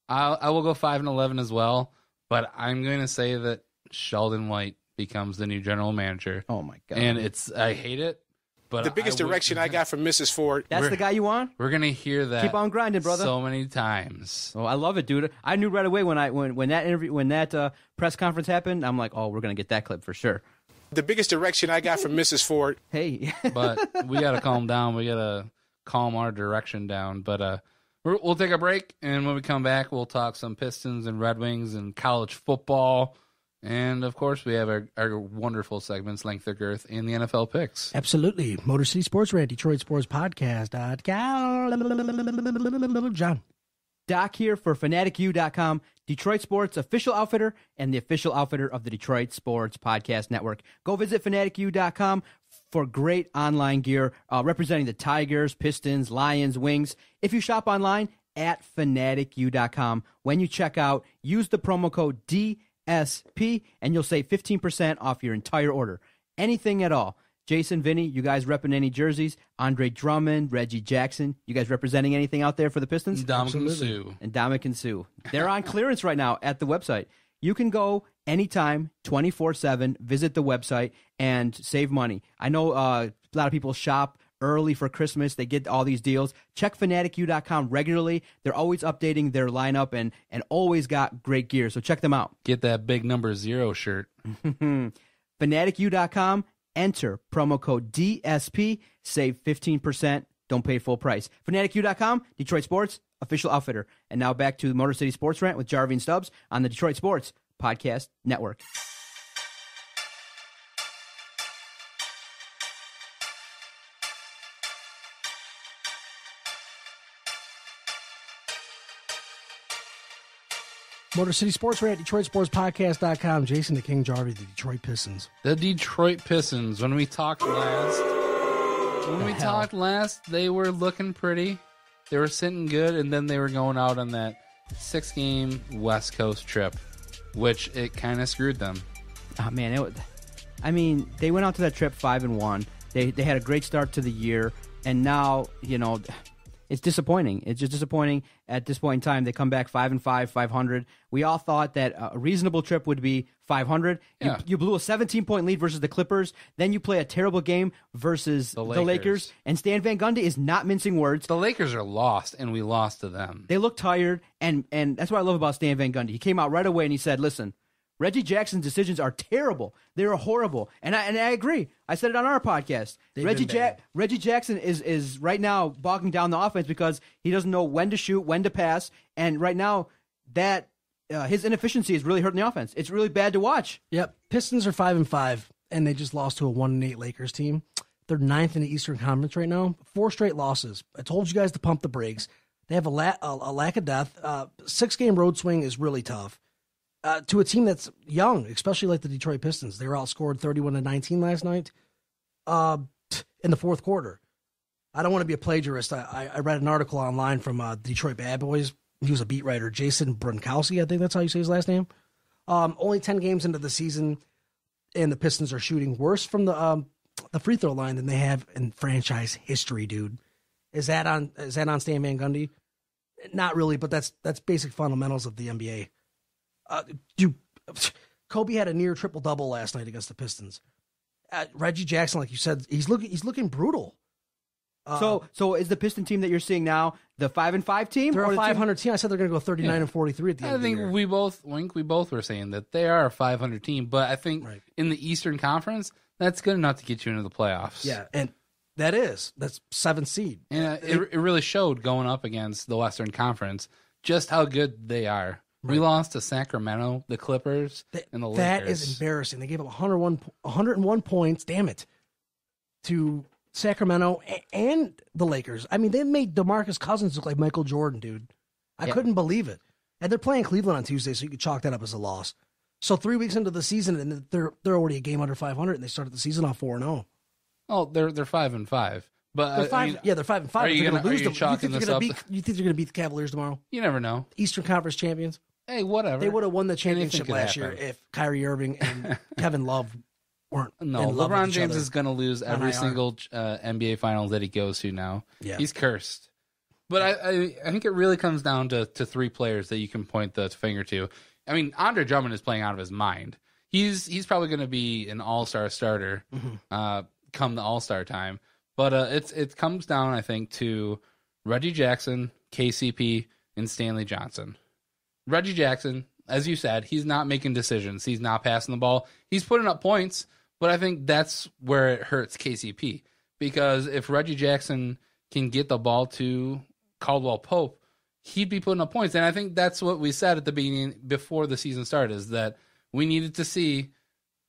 Speaker 5: I will go 5-11 as well, but I'm going to say that Sheldon White becomes the new general manager.
Speaker 6: Oh my God!
Speaker 5: And I hate it, but
Speaker 7: The biggest direction I got from Mrs. Ford.
Speaker 6: That's the guy you want?
Speaker 5: We're gonna hear that.
Speaker 6: Keep on grinding, brother.
Speaker 5: So many times.
Speaker 6: Oh, I love it, dude. I knew right away when that press conference happened. I'm like, oh, we're gonna get that clip for sure.
Speaker 7: The biggest direction I got from Mrs. Ford.
Speaker 6: Hey,
Speaker 5: But we gotta calm down. We gotta calm our direction down. But we'll take a break, and when we come back, we'll talk some Pistons and Red Wings and college football. And, of course, we have our wonderful segments, Length or Girth, and the NFL picks.
Speaker 4: Absolutely. Motor City Sports Rant, Detroit Sports Podcast. John.
Speaker 6: Doc here for FanaticU.com, Detroit Sports official outfitter and the official outfitter of the Detroit Sports Podcast Network. Go visit FanaticU.com for great online gear representing the Tigers, Pistons, Lions, Wings. If you shop online at FanaticU.com, when you check out, use the promo code DSP, and you'll save 15% off your entire order. Anything at all. Jason, Vinny, you guys repping any jerseys? Andre Drummond, Reggie Jackson, you guys representing anything out there for the Pistons?
Speaker 5: Ndamukong
Speaker 6: Suh. They're on clearance right now at the website. You can go anytime, 24/7, visit the website and save money. I know a lot of people shop early for Christmas. They get all these deals. Check FanaticU.com regularly. They're always updating their lineup and always got great gear, so check them out.
Speaker 5: Get that big number 0 shirt.
Speaker 6: FanaticU.com. Enter promo code DSP, save 15%, don't pay full price. FanaticU.com, Detroit Sports, official outfitter. And now back to Motor City Sports Rant with Jarvi and Stubbs on the Detroit Sports Podcast Network.
Speaker 4: Motor City Sports Rant, DetroitSportsPodcast.com. Jason the King Jarvi, the Detroit Pistons.
Speaker 5: The Detroit Pistons. When we talked last, they were looking pretty. They were sitting good, and then they were going out on that 6-game West Coast trip, which it kind of screwed them.
Speaker 6: Oh, man. They went out to that trip 5-1. They had a great start to the year, and now, it's disappointing. It's just disappointing at this point in time. They come back 5-5, 500. We all thought that a reasonable trip would be 500.
Speaker 5: Yeah.
Speaker 6: You blew a 17-point lead versus the Clippers. Then you play a terrible game versus the Lakers. And Stan Van Gundy is not mincing words.
Speaker 5: The Lakers are lost, and we lost to them.
Speaker 6: They look tired, and that's what I love about Stan Van Gundy. He came out right away and he said, listen, Reggie Jackson's decisions are terrible. They're horrible. And I agree. I said it on our podcast. Reggie Jackson is right now bogging down the offense because he doesn't know when to shoot, when to pass. And right now, that his inefficiency is really hurting the offense. It's really bad to watch.
Speaker 4: Yep. Pistons are 5-5, and they just lost to a 1-8 Lakers team. They're 9th in the Eastern Conference right now. 4 straight losses. I told you guys to pump the brakes. They have a lack of depth. 6-game road swing is really tough. To a team that's young, especially like the Detroit Pistons. They were outscored 31-19 last night in the fourth quarter. I don't want to be a plagiarist. I read an article online from Detroit Bad Boys. He was a beat writer, Jason Brunkowski, I think that's how you say his last name. Only 10 games into the season, and the Pistons are shooting worse from the free throw line than they have in franchise history, dude. Is that on Stan Van Gundy? Not really, but that's basic fundamentals of the NBA. Kobe had a near triple-double last night against the Pistons. Reggie Jackson, like you said, he's looking brutal.
Speaker 6: So is the Piston team that you're seeing now the 5-5 team?
Speaker 4: They're a 500 team. I said they're going to go 39-43 at the end of the year.
Speaker 5: We both were saying that they are a 500 team, but I think in the Eastern Conference, that's good enough to get you into the playoffs.
Speaker 4: Yeah, and that's 7th seed.
Speaker 5: And it really showed going up against the Western Conference just how good they are. Right. We lost to Sacramento, the Clippers, and the Lakers.
Speaker 4: That is embarrassing. They gave up 101 points, damn it, to Sacramento and the Lakers. I mean, they made DeMarcus Cousins look like Michael Jordan, dude. I couldn't believe it. And they're playing Cleveland on Tuesday, so you could chalk that up as a loss. So 3 weeks into the season, and they're already a game under 500, and they started the season off 4-0.
Speaker 5: Oh, they're 5-5, but
Speaker 4: They're 5. They're 5-5.
Speaker 5: Are you
Speaker 4: going to lose?
Speaker 5: you chalking this up?
Speaker 4: You think they're going to beat the Cavaliers tomorrow?
Speaker 5: You never know.
Speaker 4: Eastern Conference champions.
Speaker 5: Hey, whatever.
Speaker 4: They would have won the championship
Speaker 5: could
Speaker 4: last
Speaker 5: happen.
Speaker 4: year if Kyrie Irving and Kevin Love weren't.
Speaker 5: No,
Speaker 4: in love with
Speaker 5: LeBron
Speaker 4: each
Speaker 5: James
Speaker 4: other.
Speaker 5: is going to lose every
Speaker 4: IR.
Speaker 5: single NBA Finals that he goes to now.
Speaker 4: Yeah.
Speaker 5: He's cursed. But I think it really comes down to three players that you can point the finger to. I mean, Andre Drummond is playing out of his mind. He's probably going to be an all-star starter come the all-star time. But it comes down, I think, to Reggie Jackson, KCP, and Stanley Johnson. Reggie Jackson, as you said, he's not making decisions. He's not passing the ball. He's putting up points, but I think that's where it hurts KCP. Because if Reggie Jackson can get the ball to Caldwell Pope, he'd be putting up points. And I think that's what we said at the beginning, before the season started, is that we needed to see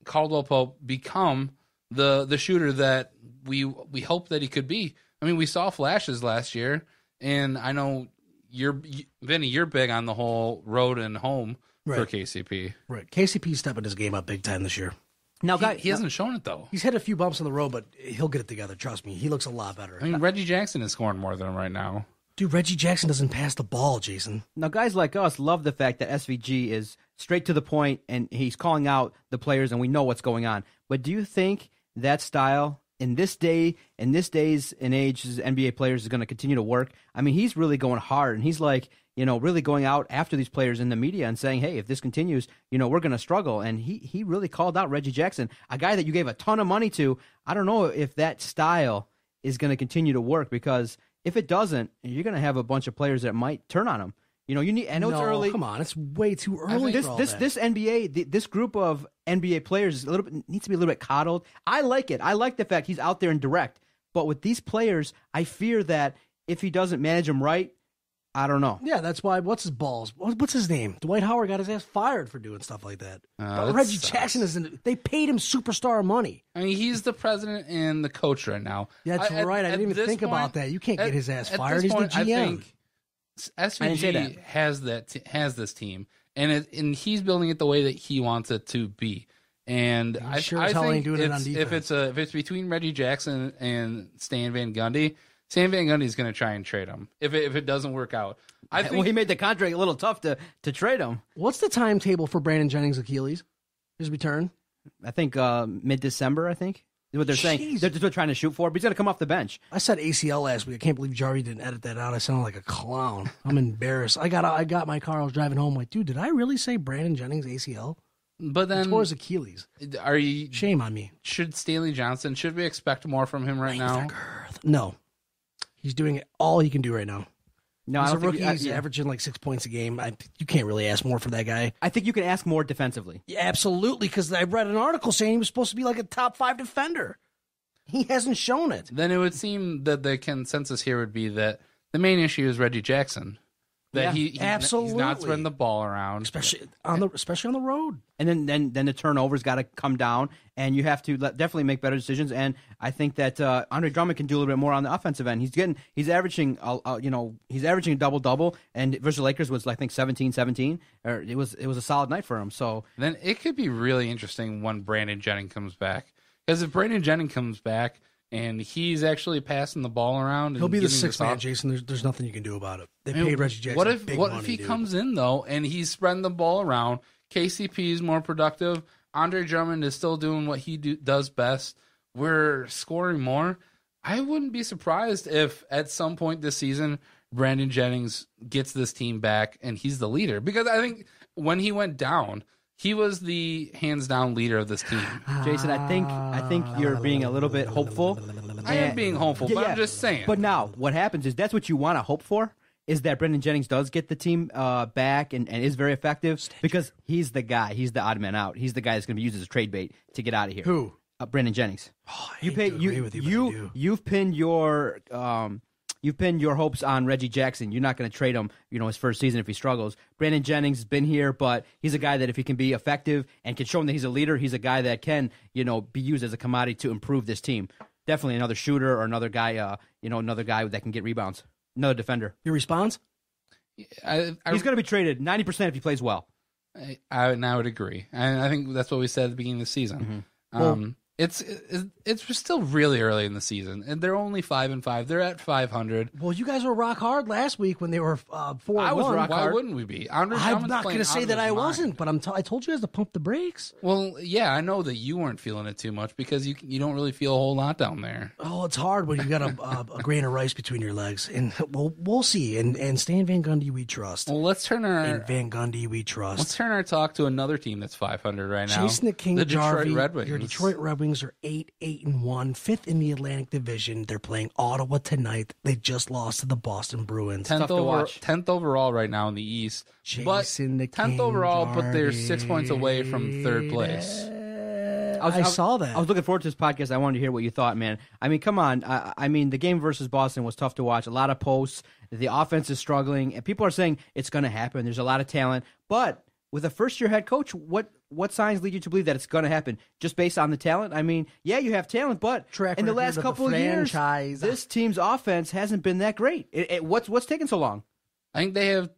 Speaker 5: Caldwell Pope become the shooter that we hope that he could be. I mean, we saw flashes last year, and I know Vinny, you're big on the whole road and home for KCP.
Speaker 4: Right. KCP's stepping his game up big time this year.
Speaker 6: Now,
Speaker 5: He hasn't shown it, though.
Speaker 4: He's hit a few bumps on the road, but he'll get it together. Trust me. He looks a lot better.
Speaker 5: I mean, Reggie Jackson is scoring more than him right now.
Speaker 4: Dude, Reggie Jackson doesn't pass the ball, Jason.
Speaker 6: Now, guys like us love the fact that SVG is straight to the point and he's calling out the players and we know what's going on. But do you think that style in this day, in this days and age, as NBA players is going to continue to work? I mean, he's really going hard and he's like, really going out after these players in the media and saying, hey, if this continues, we're going to struggle. And he really called out Reggie Jackson, a guy that you gave a ton of money to. I don't know if that style is going to continue to work, because if it doesn't, you're going to have a bunch of players that might turn on him. You need. I know it's early.
Speaker 4: Come on, it's way too early.
Speaker 6: This NBA, this group of NBA players is needs to be a little bit coddled. I like it. I like the fact he's out there and direct. But with these players, I fear that if he doesn't manage them right, I don't know.
Speaker 4: Yeah, that's why. What's his balls? What's his name? Dwight Howard got his ass fired for doing stuff like that. But Reggie Jackson isn't. They paid him superstar money.
Speaker 5: I mean, he's the president and the coach right now.
Speaker 4: Yeah, that's right. I didn't even think about that. You can't get his ass fired. He's the GM.
Speaker 5: I think SVG has this team, and he's building it the way that he wants it to be. And I think
Speaker 4: doing it on defense.
Speaker 5: if it's between Reggie Jackson and Stan Van Gundy is going to try and trade him if it doesn't work out. I think
Speaker 6: he made the contract a little tough to trade him.
Speaker 4: What's the timetable for Brandon Jennings' Achilles? His return?
Speaker 6: I think mid-December. I think is what they're saying. They're trying to shoot for, but he's going to come off the bench.
Speaker 4: I said ACL last week. I can't believe Jarvi didn't edit that out. I sounded like a clown. I'm embarrassed. I got my car. I was driving home. Like, dude, did I really say Brandon Jennings ACL?
Speaker 5: But then
Speaker 4: he tore his Achilles. Shame on me.
Speaker 5: Should Stanley Johnson? Should we expect more from him right now?
Speaker 4: No. He's doing all he can do right now.
Speaker 6: No,
Speaker 4: he's
Speaker 6: I
Speaker 4: a rookie. He's averaging like 6 points a game. You can't really ask more for that guy.
Speaker 6: I think you can ask more defensively.
Speaker 4: Yeah, absolutely, because I read an article saying he was supposed to be like a top 5 defender. He hasn't shown it.
Speaker 5: Then it would seem that the consensus here would be that the main issue is Reggie Jackson. That he's not spreading the ball around,
Speaker 4: especially on the road.
Speaker 6: And then the turnovers got to come down, and you have to definitely make better decisions. And I think that Andre Drummond can do a little bit more on the offensive end. He's averaging a double, and versus the Lakers was I think 17-17. Or it was a solid night for him. So
Speaker 5: then it could be really interesting when Brandon Jennings comes back, because if Brandon Jennings comes back and he's actually passing the ball around,
Speaker 4: he'll be the sixth man, Jason. There's nothing you can do about it. They paid Reggie Jackson.
Speaker 5: What if he comes in though and he's spreading the ball around? KCP is more productive. Andre Drummond is still doing what he does best. We're scoring more. I wouldn't be surprised if at some point this season Brandon Jennings gets this team back and he's the leader, because I think when he went down, he was the hands-down leader of this team.
Speaker 6: Jason, I think you're being a little bit hopeful.
Speaker 5: I am being hopeful, but I'm just saying.
Speaker 6: But now, what happens is that's what you want to hope for, is that Brandon Jennings does get the team back and is very effective, because he's the guy. He's the odd man out. He's the guy that's going to be used as a trade bait to get out of here.
Speaker 4: Who?
Speaker 6: Brandon Jennings.
Speaker 4: Oh,
Speaker 6: You've pinned your hopes on Reggie Jackson. You're not going to trade him, his first season if he struggles. Brandon Jennings has been here, but he's a guy that if he can be effective and can show him that he's a leader, he's a guy that can, be used as a commodity to improve this team. Definitely another shooter or another guy, another guy that can get rebounds. Another defender.
Speaker 4: Your response?
Speaker 6: He's going to be traded 90% if he plays well.
Speaker 5: I would agree. And I think that's what we said at the beginning of the season. It's still really early in the season, and they're only 5-5. They're at 500.
Speaker 4: Well, you guys were rock hard last week when they were 4-1.
Speaker 5: I was rock hard. Why wouldn't we be?
Speaker 4: I'm not going to say that I wasn't, but I told you guys to pump the brakes.
Speaker 5: Well, yeah, I know that you weren't feeling it too much because you don't really feel a whole lot down there.
Speaker 4: Oh, it's hard when you got a grain of rice between your legs, and we'll see. And Stan Van Gundy, we trust.
Speaker 5: Well, let's turn our
Speaker 4: Van Gundy, we trust.
Speaker 5: Let's turn our talk to another team that's 500 right now.
Speaker 4: Jason the King,
Speaker 5: the Detroit
Speaker 4: Jarvi,
Speaker 5: Red Wings.
Speaker 4: Your Detroit Red Wings are 8-1, fifth in the Atlantic Division. They're playing Ottawa tonight. They just lost to the Boston Bruins.
Speaker 5: 10th overall right now in the East.
Speaker 4: Jason the
Speaker 5: 10th
Speaker 4: King,
Speaker 5: overall,
Speaker 4: Jarvi.
Speaker 5: but they're 6 points away from third place.
Speaker 4: I saw that.
Speaker 6: I was looking forward to this podcast. I wanted to hear what you thought, man. I mean, come on. I mean, the game versus Boston was tough to watch. A lot of posts. The offense is struggling, and people are saying it's going to happen. There's a lot of talent, but with a first-year head coach, what signs lead you to believe that it's going to happen? Just based on the talent? I mean, yeah, you have talent, but in the last couple of years, this team's offense hasn't been that great. What's taking so long?
Speaker 5: I think they have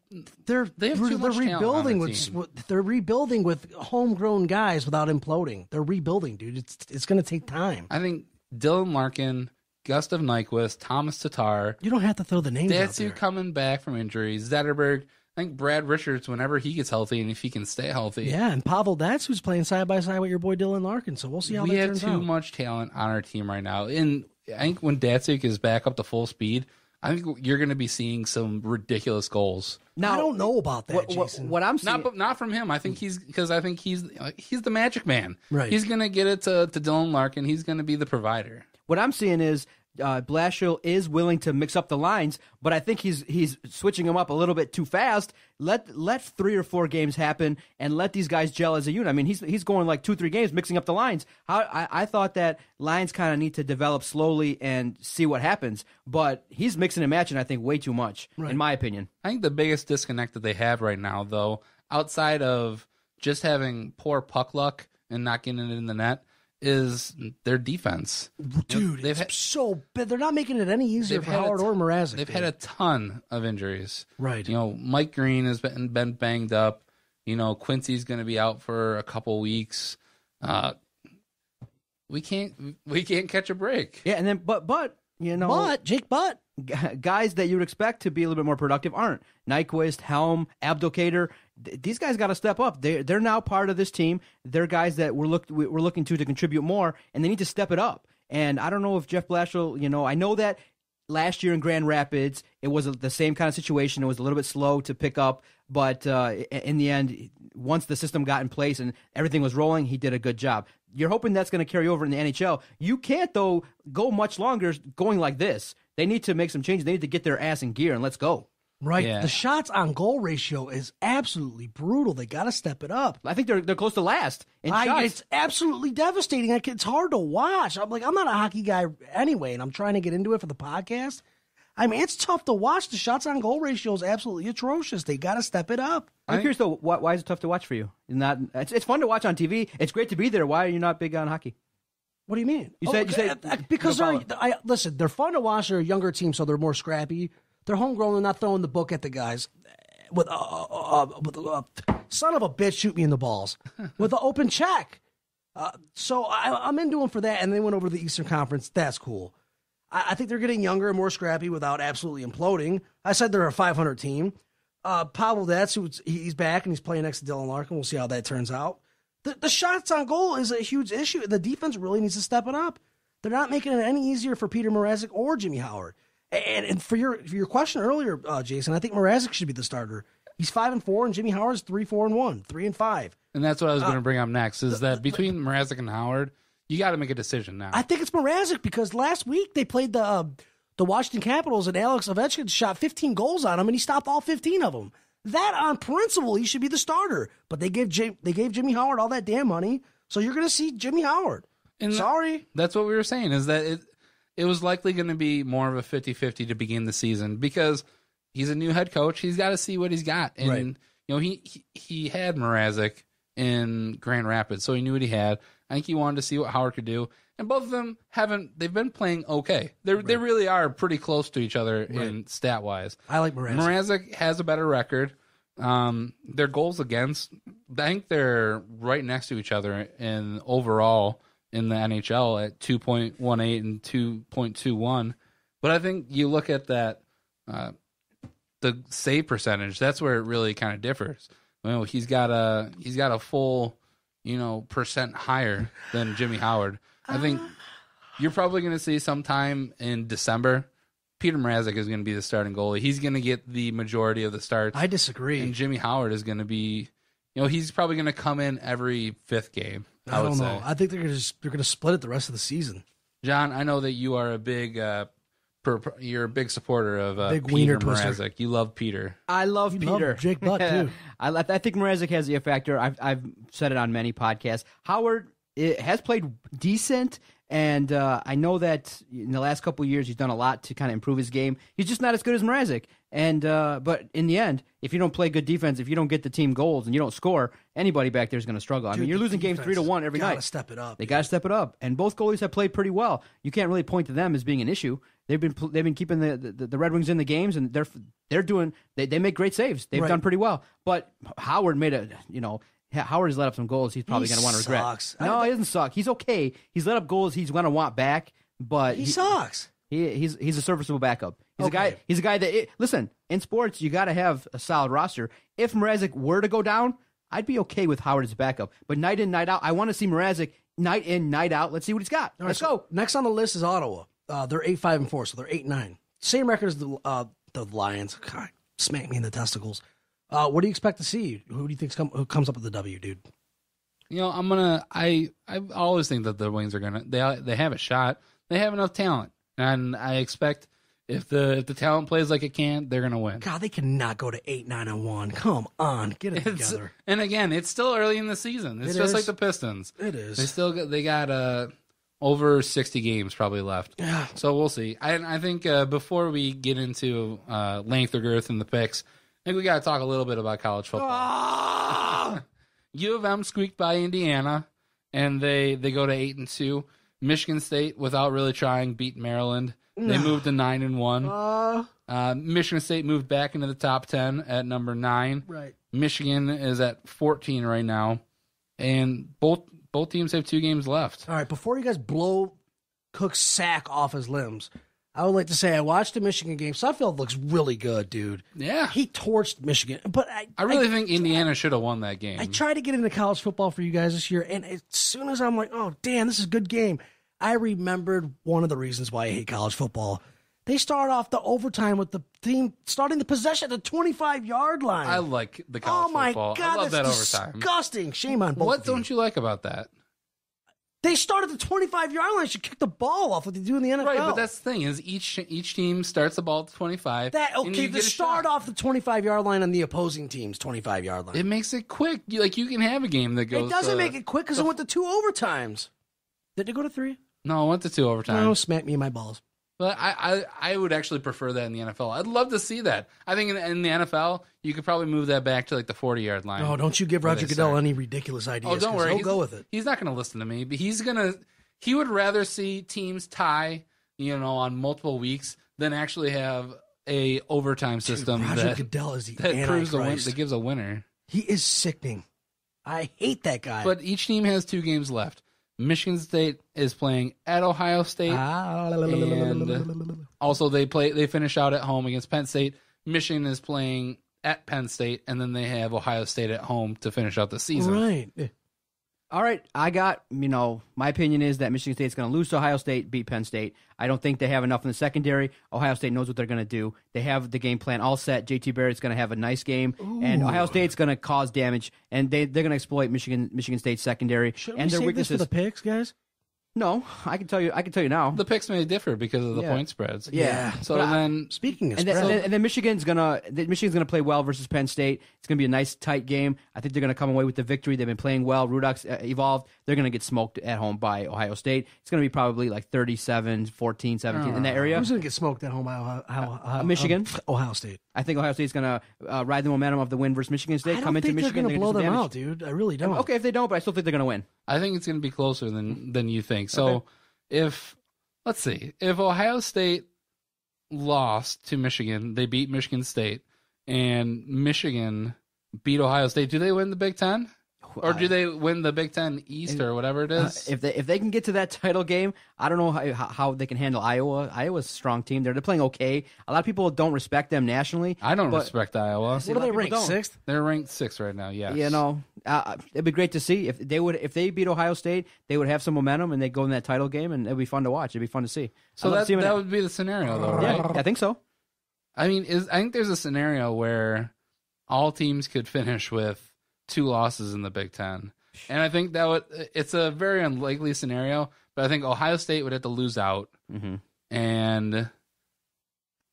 Speaker 5: too much
Speaker 4: rebuilding
Speaker 5: with
Speaker 4: they're rebuilding with homegrown guys without imploding. They're rebuilding, dude. It's going to take time.
Speaker 5: I think Dylan Larkin, Gustav Nyquist, Thomas Tatar.
Speaker 4: You don't have to throw the names out there.
Speaker 5: Datsyuk coming back from injuries. Zetterberg. I think Brad Richards, whenever he gets healthy and if he can stay healthy.
Speaker 4: Yeah, and Pavel Datsyuk's playing side by side with your boy Dylan Larkin, so we'll see how that turns out.
Speaker 5: We have too much talent on our team right now. And I think when Datsyuk is back up to full speed, I think you're going to be seeing some ridiculous goals.
Speaker 4: Now, I don't know about that, Jason.
Speaker 6: What I'm seeing,
Speaker 5: not from him. I think he's the magic man.
Speaker 4: Right.
Speaker 5: He's going to get it to Dylan Larkin. He's going to be the provider.
Speaker 6: What I'm seeing is Blashill is willing to mix up the lines, but I think he's switching them up a little bit too fast. Let 3 or 4 games happen and let these guys gel as a unit. I mean, he's going like 2-3 games mixing up the lines. I thought that lines kind of need to develop slowly and see what happens, but he's mixing and matching, I think, way too much, in my opinion.
Speaker 5: I think the biggest disconnect that they have right now, though, outside of just having poor puck luck and not getting it in the net, is their defense.
Speaker 4: Dude, so bad. They're not making it any easier for Howard or Mrazek.
Speaker 5: They've had a ton of injuries.
Speaker 4: Right.
Speaker 5: Mike Green has been banged up. Quincy's going to be out for a couple weeks. We can't catch a break.
Speaker 6: Yeah, and then but
Speaker 4: Jake Butt.
Speaker 6: Guys that you would expect to be a little bit more productive aren't. Nyquist, Helm, Abdelkader. These guys got to step up. They're now part of this team. They're guys that we're looking to contribute more, and they need to step it up. And I don't know if Jeff Blashill, I know that last year in Grand Rapids, it was the same kind of situation. It was a little bit slow to pick up, but in the end, once the system got in place and everything was rolling, he did a good job. You're hoping that's going to carry over in the NHL. You can't, though, go much longer going like this. They need to make some changes. They need to get their ass in gear and let's go.
Speaker 4: Right.
Speaker 5: Yeah.
Speaker 4: The shots on goal ratio is absolutely brutal. They got to step it up.
Speaker 6: I think they're close to last in shots.
Speaker 4: It's absolutely devastating. It's hard to watch. I'm not a hockey guy anyway, and I'm trying to get into it for the podcast. I mean, it's tough to watch. The shots on goal ratio is absolutely atrocious. They got to step it up.
Speaker 6: I'm curious, though, why is it tough to watch for you? It's fun to watch on TV. It's great to be there. Why are you not big on hockey?
Speaker 4: What do you mean?
Speaker 6: You said
Speaker 4: because listen, they're fun to watch. They're a younger team, so they're more scrappy. They're homegrown. They're not throwing the book at the guys with son of a bitch shoot me in the balls with an open check. So I'm into them for that. And they went over to the Eastern Conference. That's cool. I think they're getting younger and more scrappy without absolutely imploding. I said they're a 500 team. Pavel Datsyuk, he's back and he's playing next to Dylan Larkin. We'll see how that turns out. The shots on goal is a huge issue. The defense really needs to step it up. They're not making it any easier for Peter Mrazek or Jimmy Howard. And for your question earlier, Jason, I think Mrazek should be the starter. He's 5-4, and Jimmy Howard's 3-4-1, 3-5.
Speaker 5: And that's what I was going to bring up next. Is that between Mrazek and Howard, you got to make a decision now.
Speaker 4: I think it's Mrazek because last week they played the Washington Capitals, and Alex Ovechkin shot 15 goals on him, and he stopped all 15 of them. That on principle, he should be the starter. But they gave Jimmy Howard all that damn money, so you're going to see Jimmy Howard.
Speaker 5: And
Speaker 4: sorry.
Speaker 5: That's what we were saying, is that it was likely going to be more of a 50-50 to begin the season because he's a new head coach. He's got to see what he's got. And, he had Mrazek in Grand Rapids, so he knew what he had. I think he wanted to see what Howard could do. And both of them they've been playing okay. They really are pretty close to each other in stat-wise.
Speaker 4: I like Mrazek.
Speaker 5: Mrazek has a better record. Their goals against, I think they're right next to each other in overall in the NHL at 2.18 and 2.21. But I think you look at that, the save percentage, that's where it really kind of differs. He's got a full, percent higher than Jimmy Howard. I think you're probably going to see sometime in December, Peter Mrazek is going to be the starting goalie. He's going to get the majority of the starts.
Speaker 4: I disagree.
Speaker 5: And Jimmy Howard is going to be, he's probably going to come in every fifth game. I don't know.
Speaker 4: I think they're going to split it the rest of the season.
Speaker 5: John, I know that you are a big, you're a big supporter of
Speaker 4: big
Speaker 5: Peter
Speaker 4: Mrazek.
Speaker 5: Mrazek. You love Peter.
Speaker 6: I love Peter.
Speaker 4: Love Jake Butt too.
Speaker 6: I think Mrazek has the factor. I've said it on many podcasts. Howard has played decent. And I know that in the last couple of years, he's done a lot to kind of improve his game. He's just not as good as Mrazek. And but in the end, if you don't play good defense, if you don't get the team goals and you don't score, anybody back there is going to struggle. I mean, you're losing games 3-1 every night.
Speaker 4: Got to step it up.
Speaker 6: They got to step it up. And both goalies have played pretty well. You can't really point to them as being an issue. They've been keeping the Red Wings in the games, and they're doing they make great saves. They've done pretty well. But Howard made Howard has let up some goals he's probably going to want to regret.
Speaker 4: Sucks.
Speaker 6: No, he doesn't suck. He's okay. He's let up goals he's going to want back, but
Speaker 4: he sucks.
Speaker 6: He's a serviceable backup. He's a guy that listen, in sports you got to have a solid roster. If Mrazek were to go down, I'd be okay with Howard as a backup. But night in, night out, I want to see Mrazek night in, night out. Let's see what he's got. Let's go.
Speaker 4: Next on the list is Ottawa. They're 8-5-4, so they're 8-9. Same record as the Lions. God, smack me in the testicles. What do you expect to see? Who do you think who comes up with the W, dude?
Speaker 5: I always think that the Wings are gonna. They have a shot. They have enough talent, and I expect if the talent plays like it can, they're gonna win.
Speaker 4: God, they cannot go to 8-9-1. Come on, get it together.
Speaker 5: And again, it's still early in the season. It's just like the Pistons.
Speaker 4: It is.
Speaker 5: They got over 60 games probably left.
Speaker 4: Yeah.
Speaker 5: So we'll see. I think before we get into length or girth in the picks, I think we got to talk a little bit about college football. U of M squeaked by Indiana, and they go to 8-2. Michigan State, without really trying, beat Maryland. They moved to 9-1. Michigan State moved back into the top 10 at number 9.
Speaker 4: Right.
Speaker 5: Michigan is at 14 right now, and both teams have 2 games left.
Speaker 4: All right, before you guys blow Cook's sack off his limbs, I would like to say I watched the Michigan game. Sudfeld looks really good, dude.
Speaker 5: Yeah.
Speaker 4: He torched Michigan. But
Speaker 5: I really think Indiana should have won that game.
Speaker 4: I tried to get into college football for you guys this year, and as soon as I'm like, oh, damn, this is a good game, I remembered one of the reasons why I hate college football. They start off the overtime with the team starting the possession at the 25-yard line.
Speaker 5: I like the college football.
Speaker 4: Oh, my God,
Speaker 5: I love that
Speaker 4: that's
Speaker 5: overtime.
Speaker 4: disgusting. Shame on both
Speaker 5: What
Speaker 4: of you.
Speaker 5: don't you like about that?
Speaker 4: They start at the 25-yard line. Should kick the ball off like they do in the NFL.
Speaker 5: Right, but that's the thing is each team starts the ball at the 25.
Speaker 4: They start off the 25-yard line on the opposing team's 25-yard line.
Speaker 5: It makes it quick. You can have a game that goes.
Speaker 4: It doesn't make it quick because it went to 2 overtimes. Did it go to 3?
Speaker 5: No, it went to 2 overtimes.
Speaker 4: No, smack me in my balls.
Speaker 5: But I would actually prefer that in the NFL. I'd love to see that. I think in the NFL, you could probably move that back to like the 40-yard line.
Speaker 4: Oh, don't you give Roger Goodell any ridiculous ideas.
Speaker 5: Oh, don't worry.
Speaker 4: He'll go with it.
Speaker 5: He's not going to listen to me, but he would rather see teams tie, on multiple weeks than actually have a overtime system
Speaker 4: Roger Goodell is
Speaker 5: that proves that gives a winner.
Speaker 4: He is sickening. I hate that guy.
Speaker 5: But each team has 2 games left. Michigan State is playing at Ohio State. And also, they finish out at home against Penn State. Michigan is playing at Penn State, and then they have Ohio State at home to finish out the season.
Speaker 4: Right.
Speaker 6: All right, I got, my opinion is that Michigan State's going to lose to Ohio State, beat Penn State. I don't think they have enough in the secondary. Ohio State knows what they're going to do. They have the game plan all set. JT Barrett's going to have a nice game, and Ohio State's going to cause damage, and they're going to exploit Michigan State's secondary and their weaknesses.
Speaker 4: This for the picks, guys?
Speaker 6: No, I can tell you now.
Speaker 5: The picks may differ because of the point spreads.
Speaker 6: Yeah.
Speaker 5: So then,
Speaker 4: speaking of
Speaker 6: and then Michigan's gonna play well versus Penn State. It's gonna be a nice tight game. I think they're gonna come away with the victory. They've been playing well. Rudolph's evolved. They're gonna get smoked at home by Ohio State. It's gonna be probably like 37-14, 17 in that area.
Speaker 4: Who's gonna get smoked at home by
Speaker 6: Michigan?
Speaker 4: Ohio State.
Speaker 6: I think Ohio State's gonna ride the momentum of the win versus Michigan State. Come into Michigan,
Speaker 4: they're gonna blow them out, dude. I really don't.
Speaker 6: Okay, if they don't, but I still think they're gonna win.
Speaker 5: I think it's gonna be closer than you think. So if Ohio State lost to Michigan, they beat Michigan State, and Michigan
Speaker 8: beat Ohio State, do they win the Big Ten? Or do they win the Big Ten East or whatever it is?
Speaker 6: If they can get to that title game, I don't know how they can handle Iowa. Iowa's a strong team. They're playing okay. A lot of people don't respect them nationally.
Speaker 8: I don't respect Iowa.
Speaker 4: What are they ranked? 6th?
Speaker 8: They're ranked 6th right now. Yes.
Speaker 6: It'd be great to see if they beat Ohio State. They would have some momentum and they go in that title game, and it'd be fun to watch. It'd be fun to see.
Speaker 8: So that would be the scenario, though, right?
Speaker 6: Yeah, I think so.
Speaker 8: I mean, I think there's a scenario where all teams could finish with 2 losses in the Big Ten. And I think it's a very unlikely scenario, but I think Ohio State would have to lose out, and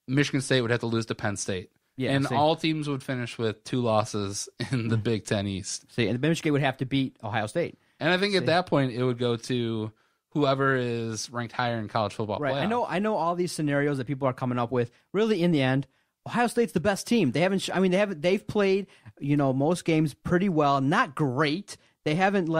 Speaker 8: Michigan State would have to lose to Penn State. Yeah, and all teams would finish with 2 losses in the Big Ten East.
Speaker 6: And Michigan would have to beat Ohio State.
Speaker 8: And I think at that point it would go to whoever is ranked higher in college football.
Speaker 6: Right.
Speaker 8: Playoff.
Speaker 6: I know all these scenarios that people are coming up with. Really, in the end, Ohio State's the best team. They've played, most games pretty well. Not great. They haven't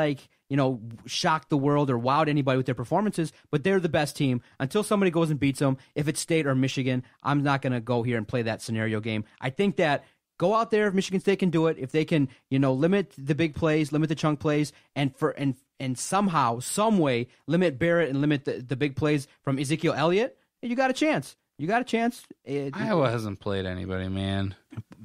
Speaker 6: shocked the world or wowed anybody with their performances, but they're the best team until somebody goes and beats them. If it's State or Michigan, I'm not going to go here and play that scenario game. I think that go out there if Michigan State can do it, if they can, limit the big plays, limit the chunk plays, and somehow, some way, limit Barrett and limit the big plays from Ezekiel Elliott, you got a chance.
Speaker 8: Iowa hasn't played anybody, man.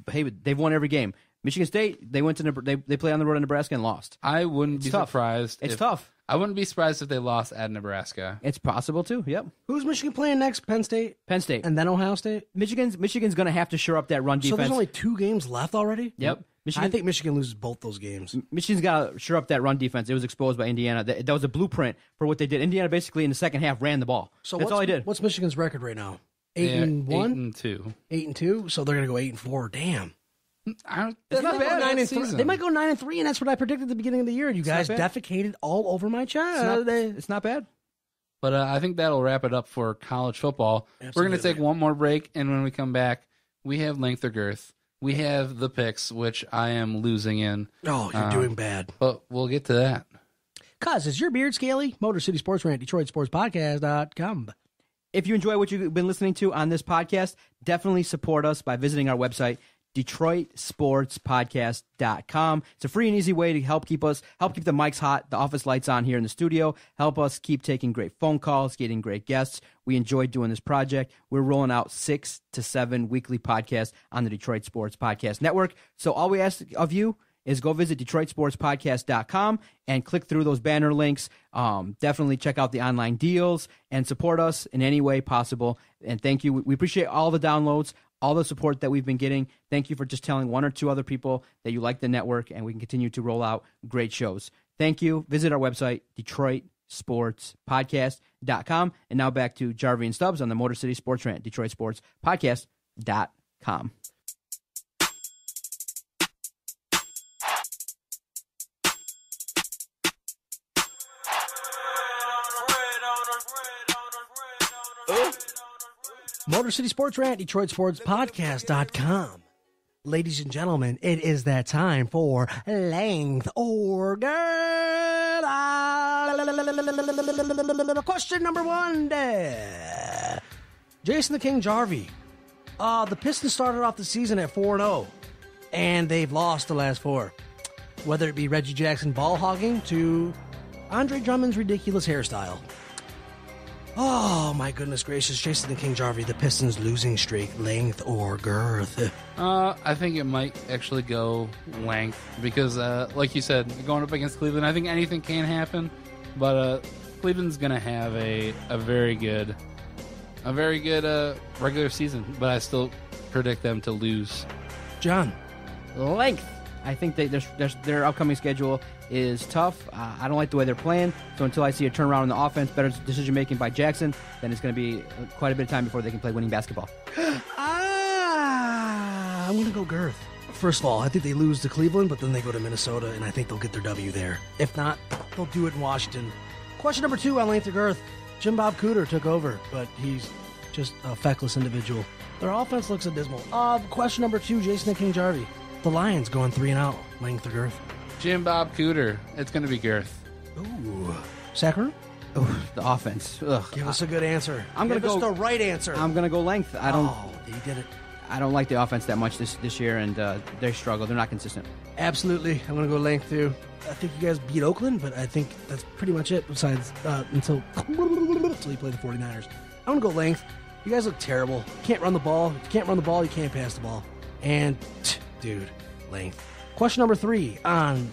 Speaker 6: Hey, they've won every game. Michigan State, they went to they play on the road in Nebraska and lost.
Speaker 8: I wouldn't be surprised.
Speaker 6: It's tough.
Speaker 8: I wouldn't be surprised if they lost at Nebraska.
Speaker 6: It's possible too. Yep.
Speaker 4: Who's Michigan playing next? Penn State, and then Ohio State.
Speaker 6: Michigan's going to have to shore up that run defense.
Speaker 4: So there's only 2 games left already.
Speaker 6: Yep.
Speaker 4: I think Michigan loses both those games.
Speaker 6: Michigan's got to shore up that run defense. It was exposed by Indiana. That was a blueprint for what they did. Indiana basically in the second half ran the ball. So that's all they did.
Speaker 4: What's Michigan's record right now? 8-1?
Speaker 8: 8-2.
Speaker 4: 8-2. So they're going to go 8-4. Damn.
Speaker 6: That's not bad.
Speaker 4: 9-3. They might go 9-3, and that's what I predicted at the beginning of the year. You guys defecated all over my chest.
Speaker 6: It's not bad.
Speaker 8: But I think that'll wrap it up for college football. Absolutely. We're going to take one more break, and when we come back, we have length or girth. We have the picks, which I am losing in.
Speaker 4: Oh, you're doing bad.
Speaker 8: But we'll get to that.
Speaker 4: Cuz, is your beard scaly? Motor City Sports Rant, DetroitSportsPodcast.com.
Speaker 6: If you enjoy what you've been listening to on this podcast, definitely support us by visiting our website, DetroitSportsPodcast.com. It's a free and easy way to help keep the mics hot, the office lights on here in the studio, help us keep taking great phone calls, getting great guests. We enjoyed doing this project. We're rolling out 6 to 7 weekly podcasts on the Detroit Sports Podcast Network. So all we ask of you is go visit DetroitSportsPodcast.com and click through those banner links. Definitely check out the online deals and support us in any way possible. And thank you. We appreciate all the downloads, all the support that we've been getting. Thank you for just telling 1 or 2 other people that you like the network, and we can continue to roll out great shows. Thank you. Visit our website, DetroitSportsPodcast.com. And now back to Jarvi and Stubbs on the Motor City Sports Rant, DetroitSportsPodcast.com.
Speaker 4: Motor City Sports Rant, DetroitSportsPodcast.com. Ladies and gentlemen, it is that time for Length or Girth. Question number 1. Jason the King Jarvi. The Pistons started off the season at 4-0, and they've lost the last 4. Whether it be Reggie Jackson ball hogging to Andre Drummond's ridiculous hairstyle. Oh, my goodness gracious. Jason the King Jarvi, the Pistons losing streak, length or girth?
Speaker 8: I think it might actually go length because, like you said, going up against Cleveland, I think anything can happen. But Cleveland's going to have a very good regular season. But I still predict them to lose.
Speaker 4: John?
Speaker 6: Length. I think their upcoming schedule is tough. I don't like the way they're playing. So until I see a turnaround in the offense, better decision-making by Jackson, then it's going to be quite a bit of time before they can play winning basketball.
Speaker 4: I'm going to go girth. First of all, I think they lose to Cleveland, but then they go to Minnesota, and I think they'll get their W there. If not, they'll do it in Washington. Question number 2 on length or girth. Jim Bob Cooter took over, but he's just a feckless individual. Their offense looks abysmal. Question number 2, Jason the King Jarvi. The Lions going 3-0. Length or girth?
Speaker 8: Jim Bob Cooter. It's going to be girth.
Speaker 4: Ooh. Saccharin?
Speaker 6: Oh, the offense. Ugh.
Speaker 4: Give us a good answer.
Speaker 6: I'm going to go
Speaker 4: the right answer.
Speaker 6: I'm going to go length.
Speaker 4: Oh, you did it.
Speaker 6: I don't like the offense that much this year, and they struggle. They're not consistent.
Speaker 4: Absolutely. I'm going to go length, too. I think you guys beat Oakland, but I think that's pretty much it besides until you play the 49ers. I'm going to go length. You guys look terrible. You can't run the ball. If you can't run the ball, you can't pass the ball. And, dude, length. Question number 3 on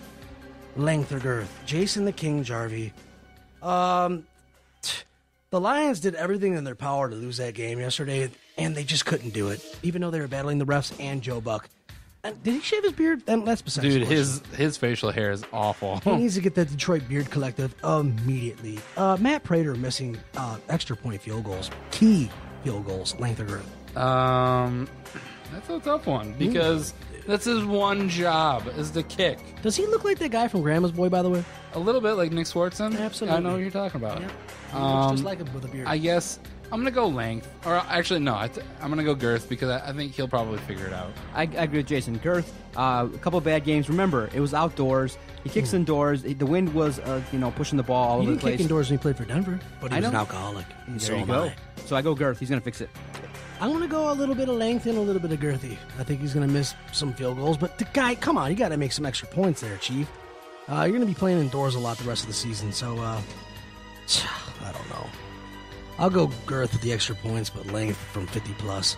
Speaker 4: length or girth. Jason the King Jarvi. The Lions did everything in their power to lose that game yesterday, and they just couldn't do it, even though they were battling the refs and Joe Buck. Did he shave his beard? That's besides
Speaker 8: Dude,
Speaker 4: the question.
Speaker 8: his facial hair is awful.
Speaker 4: He needs to get that Detroit Beard Collective immediately. Matt Prater missing extra point field goals. Key field goals, length or girth.
Speaker 8: That's a tough one because that's his one job is to kick.
Speaker 4: Does he look like that guy from Grandma's Boy, by the way?
Speaker 8: A little bit like Nick Swartzen.
Speaker 4: Absolutely.
Speaker 8: I know what you're talking about.
Speaker 4: Yeah. He looks just like him with a beard.
Speaker 8: I guess I'm going to go length. Or actually, no. I'm going to go girth because I think he'll probably figure it out.
Speaker 6: I agree with Jason. Girth, a couple of bad games. Remember, it was outdoors. He kicks indoors. The wind was, pushing the ball all
Speaker 4: He
Speaker 6: over the
Speaker 4: didn't
Speaker 6: place.
Speaker 4: kick indoors when he played for Denver, but he was an
Speaker 6: know.
Speaker 4: alcoholic.
Speaker 6: There you go. So I go Girth. He's going to fix it.
Speaker 4: I'm going to go a little bit of length and a little bit of girthy. I think he's going to miss some field goals, but the guy, come on, you got to make some extra points there, Chief. You're going to be playing indoors a lot the rest of the season, so I don't know. I'll go girth with the extra points, but length from 50 plus.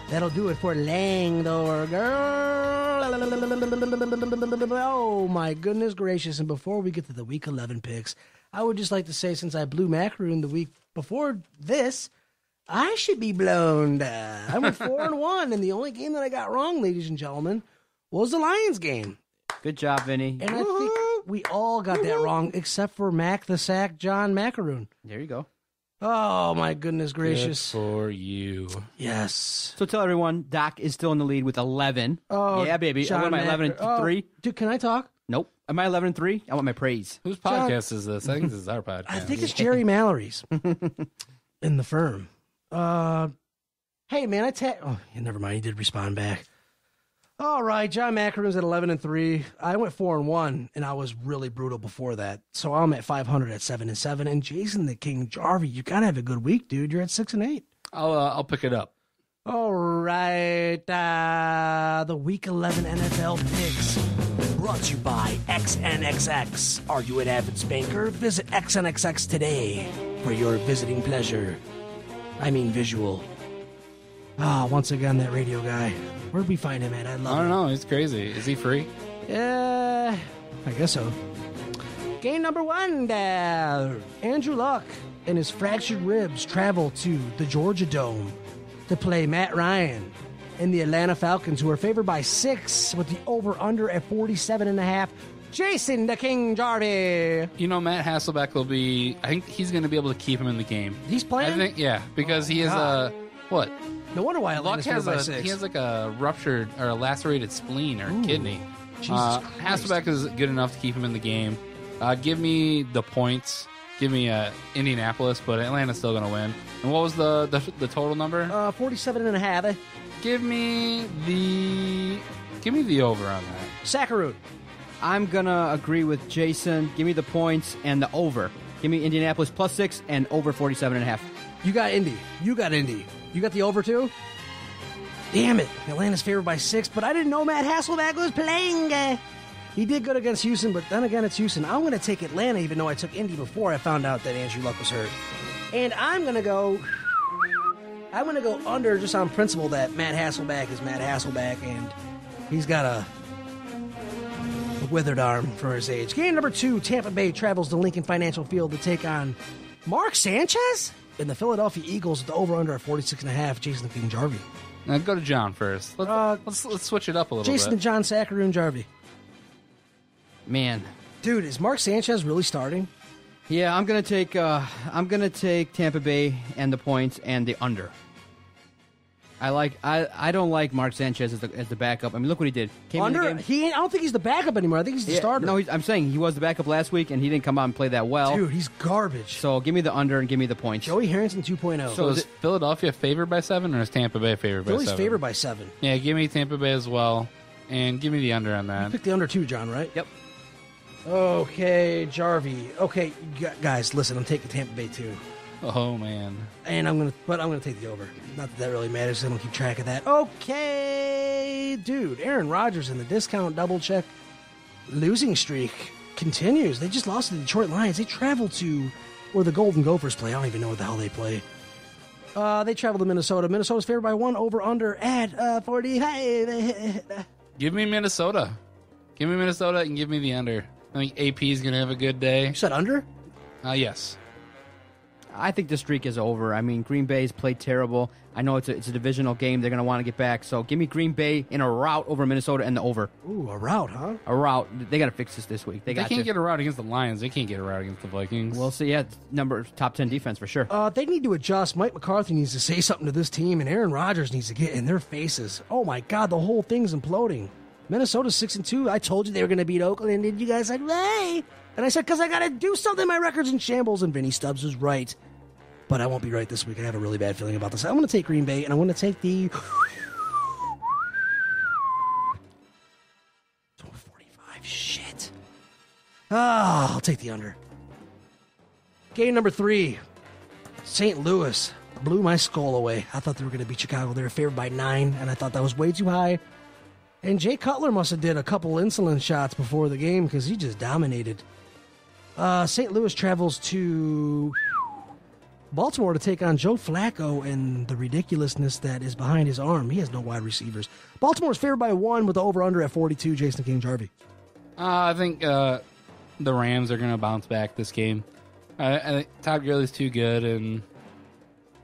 Speaker 4: That'll do it for length or girl. Oh my goodness gracious! And before we get to the Week 11 picks, I would just like to say, since I blew Macaroon the week before this, I should be blown. I went 4-1, and the only game that I got wrong, ladies and gentlemen, was the Lions game.
Speaker 6: Good job, Vinny.
Speaker 4: And I think we all got that wrong, except for Mac the Sack John Macaroon.
Speaker 6: There you go.
Speaker 4: Oh, my goodness gracious.
Speaker 5: Good for you.
Speaker 4: Yes.
Speaker 6: So tell everyone, Doc is still in the lead with 11.
Speaker 4: Oh,
Speaker 6: yeah, baby.
Speaker 4: John
Speaker 6: What am I, 11-3?
Speaker 4: Dude, can I talk?
Speaker 6: Nope. Am I 11-3? I want my praise.
Speaker 8: Whose podcast is this? I think this is our podcast.
Speaker 4: I think it's Jerry Mallory's in the firm. Hey, man, oh, yeah, never mind. He did respond back. All right, John Macaroon's at 11-3. I went 4-1, and I was really brutal before that. So I'm at 500 at 7-7. And Jason the King Jarvi, you gotta have a good week, dude. You're at 6-8.
Speaker 8: I'll pick it up.
Speaker 4: All right, the Week 11 NFL picks brought to you by XNXX. Are you an avid spanker? Visit XNXX today for your visiting pleasure. I mean visual. Once again, that radio guy. Where'd we find him at? I love
Speaker 8: I don't
Speaker 4: him.
Speaker 8: know. He's crazy. Is he free?
Speaker 4: I guess so. Game number 1, Andrew Luck and his fractured ribs travel to the Georgia Dome to play Matt Ryan and the Atlanta Falcons, who are favored by 6 with the over-under at 47.5. Jason the King Jarvi.
Speaker 8: You know, Matt Hasselbeck will be. I think he's going to be able to keep him in the game.
Speaker 4: He's playing?
Speaker 8: I think, yeah, because he is
Speaker 4: God.
Speaker 8: what?
Speaker 4: No wonder why
Speaker 8: Luck
Speaker 4: Atlanta's
Speaker 8: has
Speaker 4: favored by 6.
Speaker 8: he has like a ruptured or a lacerated spleen or kidney.
Speaker 4: Jesus Christ.
Speaker 8: Hasselbeck is good enough to keep him in the game. Give me the points. Give me Indianapolis, but Atlanta's still going to win. And what was the total number?
Speaker 4: 47.5.
Speaker 8: Give me the over on that.
Speaker 4: Sackaroo.
Speaker 6: I'm going to agree with Jason. Give me the points and the over. Give me Indianapolis plus 6 and over 47.5.
Speaker 4: You got Indy. You got the over too? Damn it. Atlanta's favored by 6, but I didn't know Matt Hasselbeck was playing. He did good against Houston, but then again, it's Houston. I'm going to take Atlanta, even though I took Indy before I found out that Andrew Luck was hurt. And I'm going to go under just on principle that Matt Hasselbeck is Matt Hasselbeck, and he's got a withered arm for his age. Game number 2, Tampa Bay travels to Lincoln Financial Field to take on Mark Sanchez and the Philadelphia Eagles with the over-under at 46.5. Jason the King Jarvi.
Speaker 8: Now go to John first. Let's switch it up a little
Speaker 4: Jason
Speaker 8: bit.
Speaker 4: and John Sackaroo and Jarvi.
Speaker 6: Man.
Speaker 4: Dude, is Mark Sanchez really starting?
Speaker 6: Yeah, I'm gonna take Tampa Bay and the points and the under. I don't like Mark Sanchez as the backup. I mean, look what he did. Came in the
Speaker 4: Under?
Speaker 6: game.
Speaker 4: I don't think he's the backup anymore. I think he's the starter.
Speaker 6: No, I'm saying he was the backup last week, and he didn't come out and play that well.
Speaker 4: Dude, he's garbage.
Speaker 6: So give me the under and give me the points.
Speaker 4: Joey Harrington 2.0.
Speaker 8: So is Philadelphia favored by 7 or is Tampa Bay favored by 7?
Speaker 4: Philly's favored by 7.
Speaker 8: Yeah, give me Tampa Bay as well. And give me the under on that.
Speaker 4: You picked the under too, John, right?
Speaker 6: Yep.
Speaker 4: Okay, Jarvi. Okay, guys, listen, I'm taking Tampa Bay too.
Speaker 8: Oh man.
Speaker 4: And I'm gonna take the over. Not that really matters. I don't keep track of that. Okay, dude. Aaron Rodgers in the discount double check losing streak continues. They just lost to the Detroit Lions. They travel to where the Golden Gophers play. I don't even know what the hell they play. They travel to Minnesota. Minnesota's favored by 1 over under at 45.
Speaker 8: Give me Minnesota. Give me Minnesota and give me the under. I think AP is going to have a good day.
Speaker 4: You said under?
Speaker 8: Yes.
Speaker 6: I think the streak is over. I mean, Green Bay's played terrible. I know it's a divisional game. They're going to want to get back. So give me Green Bay in a rout over Minnesota and the over.
Speaker 4: Ooh, a rout, huh?
Speaker 6: A rout. They got to fix this week. They
Speaker 8: can't get a rout against the Lions. They can't get a rout against the Vikings.
Speaker 6: We'll see. Yeah, top 10 defense for sure.
Speaker 4: They need to adjust. Mike McCarthy needs to say something to this team, and Aaron Rodgers needs to get in their faces. Oh, my God, the whole thing's imploding. Minnesota's 6-2. I told you they were going to beat Oakland, and you guys said, hey. And I said, because I got to do something. My record's in shambles, and Vinny Stubbs was right. But I won't be right this week. I have a really bad feeling about this. I'm going to take Green Bay, and I'm going to take the 45. Shit. I'll take the under. Game number 3. St. Louis blew my skull away. I thought they were going to beat Chicago. They were favored by 9, and I thought that was way too high. And Jay Cutler must have did a couple insulin shots before the game because he just dominated. St. Louis travels to Baltimore to take on Joe Flacco and the ridiculousness that is behind his arm. He has no wide receivers. Baltimore's favored by 1 with the over-under at 42. Jason King, Jarvi.
Speaker 8: I think the Rams are going to bounce back this game. I think Todd Gurley's too good, and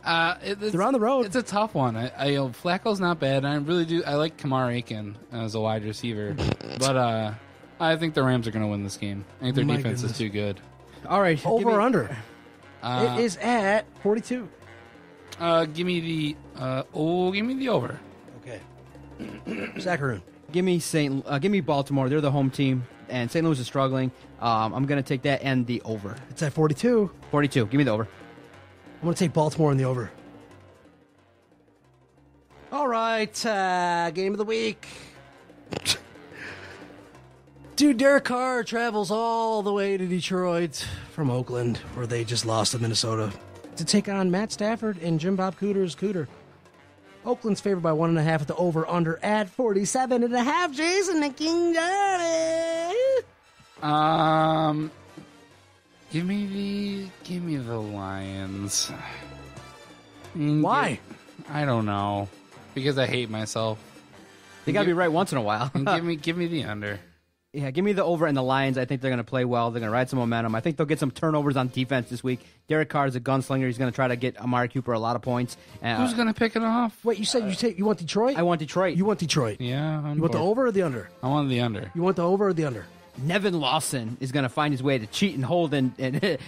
Speaker 4: they're on the road.
Speaker 8: It's a tough one. Flacco's not bad, and I really do. I like Kamar Aiken as a wide receiver, but I think the Rams are going to win this game. I think their defense is too good.
Speaker 6: All right,
Speaker 4: over or under? It is at 42.
Speaker 8: Give me the over.
Speaker 4: Okay. Zacharoon.
Speaker 6: Give me Baltimore. They're the home team, and St. Louis is struggling. I'm going to take that and the over.
Speaker 4: It's at 42.
Speaker 6: 42. Give me the over.
Speaker 4: I'm going to take Baltimore in the over. All right, game of the week. Dude, Derek Carr travels all the way to Detroit from Oakland, where they just lost to Minnesota, to take on Matt Stafford and Jim Bob Cooter's Cooter. Oakland's favored by 1.5 at the over-under at 47.5. Jason the King Jarvi.
Speaker 8: Give me the Lions.
Speaker 4: Why?
Speaker 8: I don't know. Because I hate myself.
Speaker 6: You got to be right once in a while.
Speaker 8: give me the under.
Speaker 6: Yeah, give me the over and the Lions. I think they're going to play well. They're going to ride some momentum. I think they'll get some turnovers on defense this week. Derek Carr is a gunslinger. He's going to try to get Amari Cooper a lot of points.
Speaker 8: Who's going to pick it off?
Speaker 4: Wait, you said you want Detroit?
Speaker 6: I want Detroit.
Speaker 4: You want Detroit?
Speaker 8: Yeah.
Speaker 4: You want the over or the under?
Speaker 8: I want the under.
Speaker 4: You want the over or the under?
Speaker 6: Nevin Lawson is going to find his way to cheat and hold, and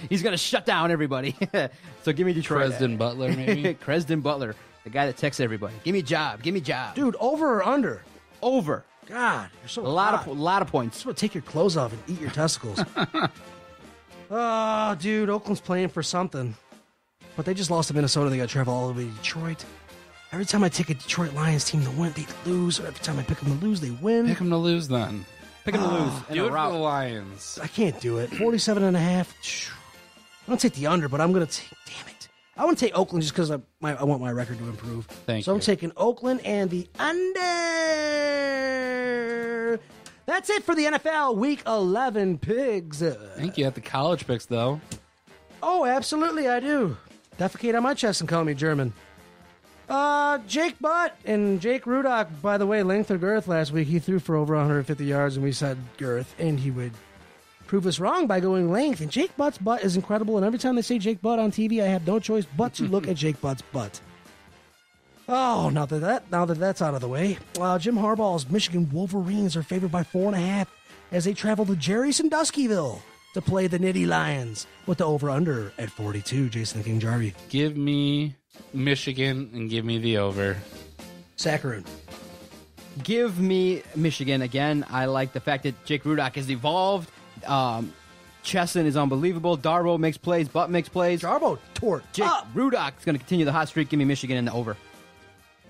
Speaker 6: he's going to shut down everybody. So give me Detroit.
Speaker 8: Cresden Butler, maybe?
Speaker 6: Cresden Butler, the guy that texts everybody. Give me a job. Give me a job.
Speaker 4: Dude, over or under?
Speaker 6: Over.
Speaker 4: God, you're so
Speaker 6: a lot of points.
Speaker 4: Just want to take your clothes off and eat your testicles. Oh, dude, Oakland's playing for something. But they just lost to Minnesota. They got to travel all the way to Detroit. Every time I take a Detroit Lions team to win, they lose. Or every time I pick them to lose, they win.
Speaker 8: Pick them to lose, then.
Speaker 6: Pick them to lose.
Speaker 8: Do it for the Lions.
Speaker 4: I can't do it. 47.5. I'm going to take the under, but I'm going to take... Damn it. I want to take Oakland just because I want my record to improve.
Speaker 8: Thank you.
Speaker 4: So I'm taking Oakland and the under. That's it for the NFL Week 11 Pigs.
Speaker 8: I think you have the college picks, though.
Speaker 4: Oh, absolutely, I do. Defecate on my chest and call me German. Jake Butt and Jake Rudock, by the way, length or girth last week. He threw for over 150 yards, and we said girth, and he would prove us wrong by going length. And Jake Butt's butt is incredible, and every time they say Jake Butt on TV, I have no choice but to look at Jake Butt's butt. Oh, now that that's out of the way, Jim Harbaugh's Michigan Wolverines are favored by 4.5 as they travel to Jerry Sanduskyville to play the Nittany Lions with the over-under at 42. Jason the King Jarvi.
Speaker 8: Give me Michigan and give me the over.
Speaker 4: Zacharoon.
Speaker 6: Give me Michigan again. I like the fact that Jake Rudock has evolved. Chesson is unbelievable. Darbo makes plays. Butt makes plays.
Speaker 4: Darbo tore
Speaker 6: Jake Rudock is going to continue the hot streak. Give me Michigan in the over.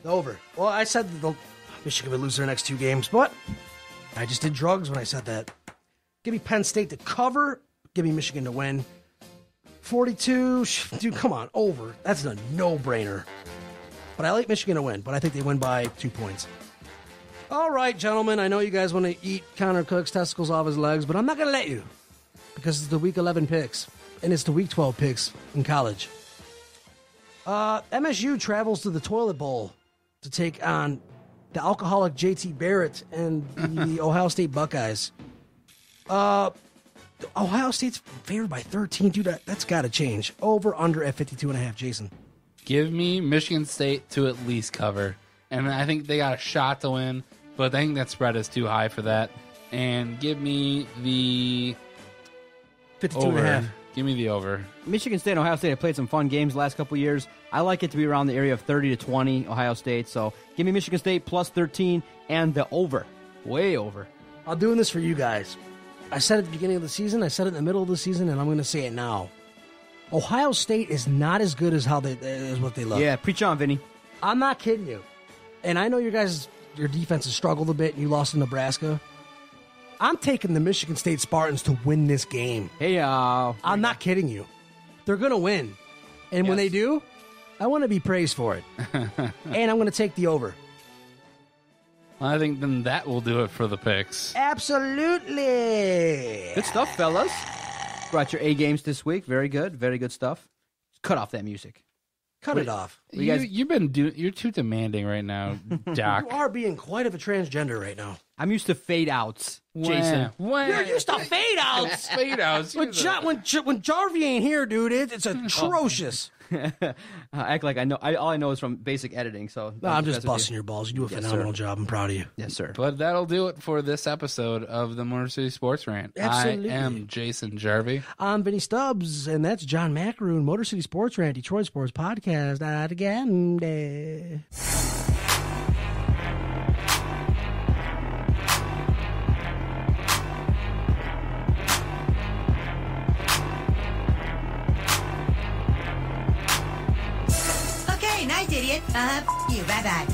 Speaker 4: The over. Well, I said that Michigan would lose their next 2 games, but I just did drugs when I said that. Give me Penn State to cover. Give me Michigan to win. 42. Dude, come on, over. That's a no-brainer. But I like Michigan to win, but I think they win by 2 points. All right, gentlemen, I know you guys want to eat Connor Cook's testicles off his legs, but I'm not going to let you because it's the Week 11 picks, and it's the Week 12 picks in college. MSU travels to the Toilet Bowl to take on the alcoholic JT Barrett and the Ohio State Buckeyes. Ohio State's favored by 13. Dude, that's got to change. Over, under at 52.5, Jason.
Speaker 8: Give me Michigan State to at least cover. And I think they got a shot to win, but I think that spread is too high for that. And give me the
Speaker 4: 52.5.
Speaker 8: Give me the over.
Speaker 6: Michigan State and Ohio State have played some fun games the last couple years. I like it to be around the area of 30 to 20, Ohio State. So give me Michigan State plus 13 and the over. Way over.
Speaker 4: I'm doing this for you guys. I said it at the beginning of the season, I said it in the middle of the season, and I'm going to say it now. Ohio State is not as good as what they look.
Speaker 6: Yeah, preach on, Vinny.
Speaker 4: I'm not kidding you. And I know your defense has struggled a bit and you lost to Nebraska. I'm taking the Michigan State Spartans to win this game.
Speaker 6: Hey,
Speaker 4: I'm not kidding you. They're going to win. And when they do, I want to be praised for it. And I'm going to take the over.
Speaker 8: I think then that will do it for the picks.
Speaker 4: Absolutely.
Speaker 6: Good stuff, fellas. Brought your A games this week. Very good. Very good stuff. Cut off that music.
Speaker 4: Cut it off.
Speaker 8: You're too demanding right now, Doc.
Speaker 4: You are being quite of a transgender right now.
Speaker 6: I'm used to fade outs, Jason.
Speaker 4: You're used to fade outs.
Speaker 8: Fade outs.
Speaker 4: When Jarvi ain't here, dude, it's atrocious.
Speaker 6: Act like I know. All I know is from basic editing. So
Speaker 4: no, I'm just busting your balls. You do a phenomenal job. I'm proud of you.
Speaker 6: Yes, sir.
Speaker 8: But that'll do it for this episode of the Motor City Sports Rant.
Speaker 4: Absolutely.
Speaker 8: I am Jason Jarvi.
Speaker 4: I'm Vinny Stubbs, and that's John Macaroon, Motor City Sports Rant, Detroit Sports Podcast. Again.
Speaker 9: Okay, nice idiot. You. Bye-bye.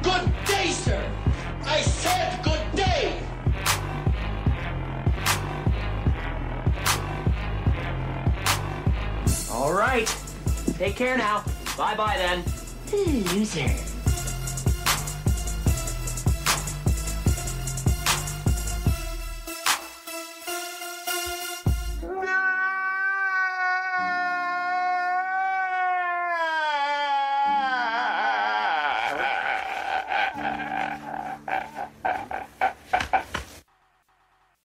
Speaker 10: Good day, sir. I said good day.
Speaker 11: All right. Take care now. Bye-bye then.
Speaker 9: Loser.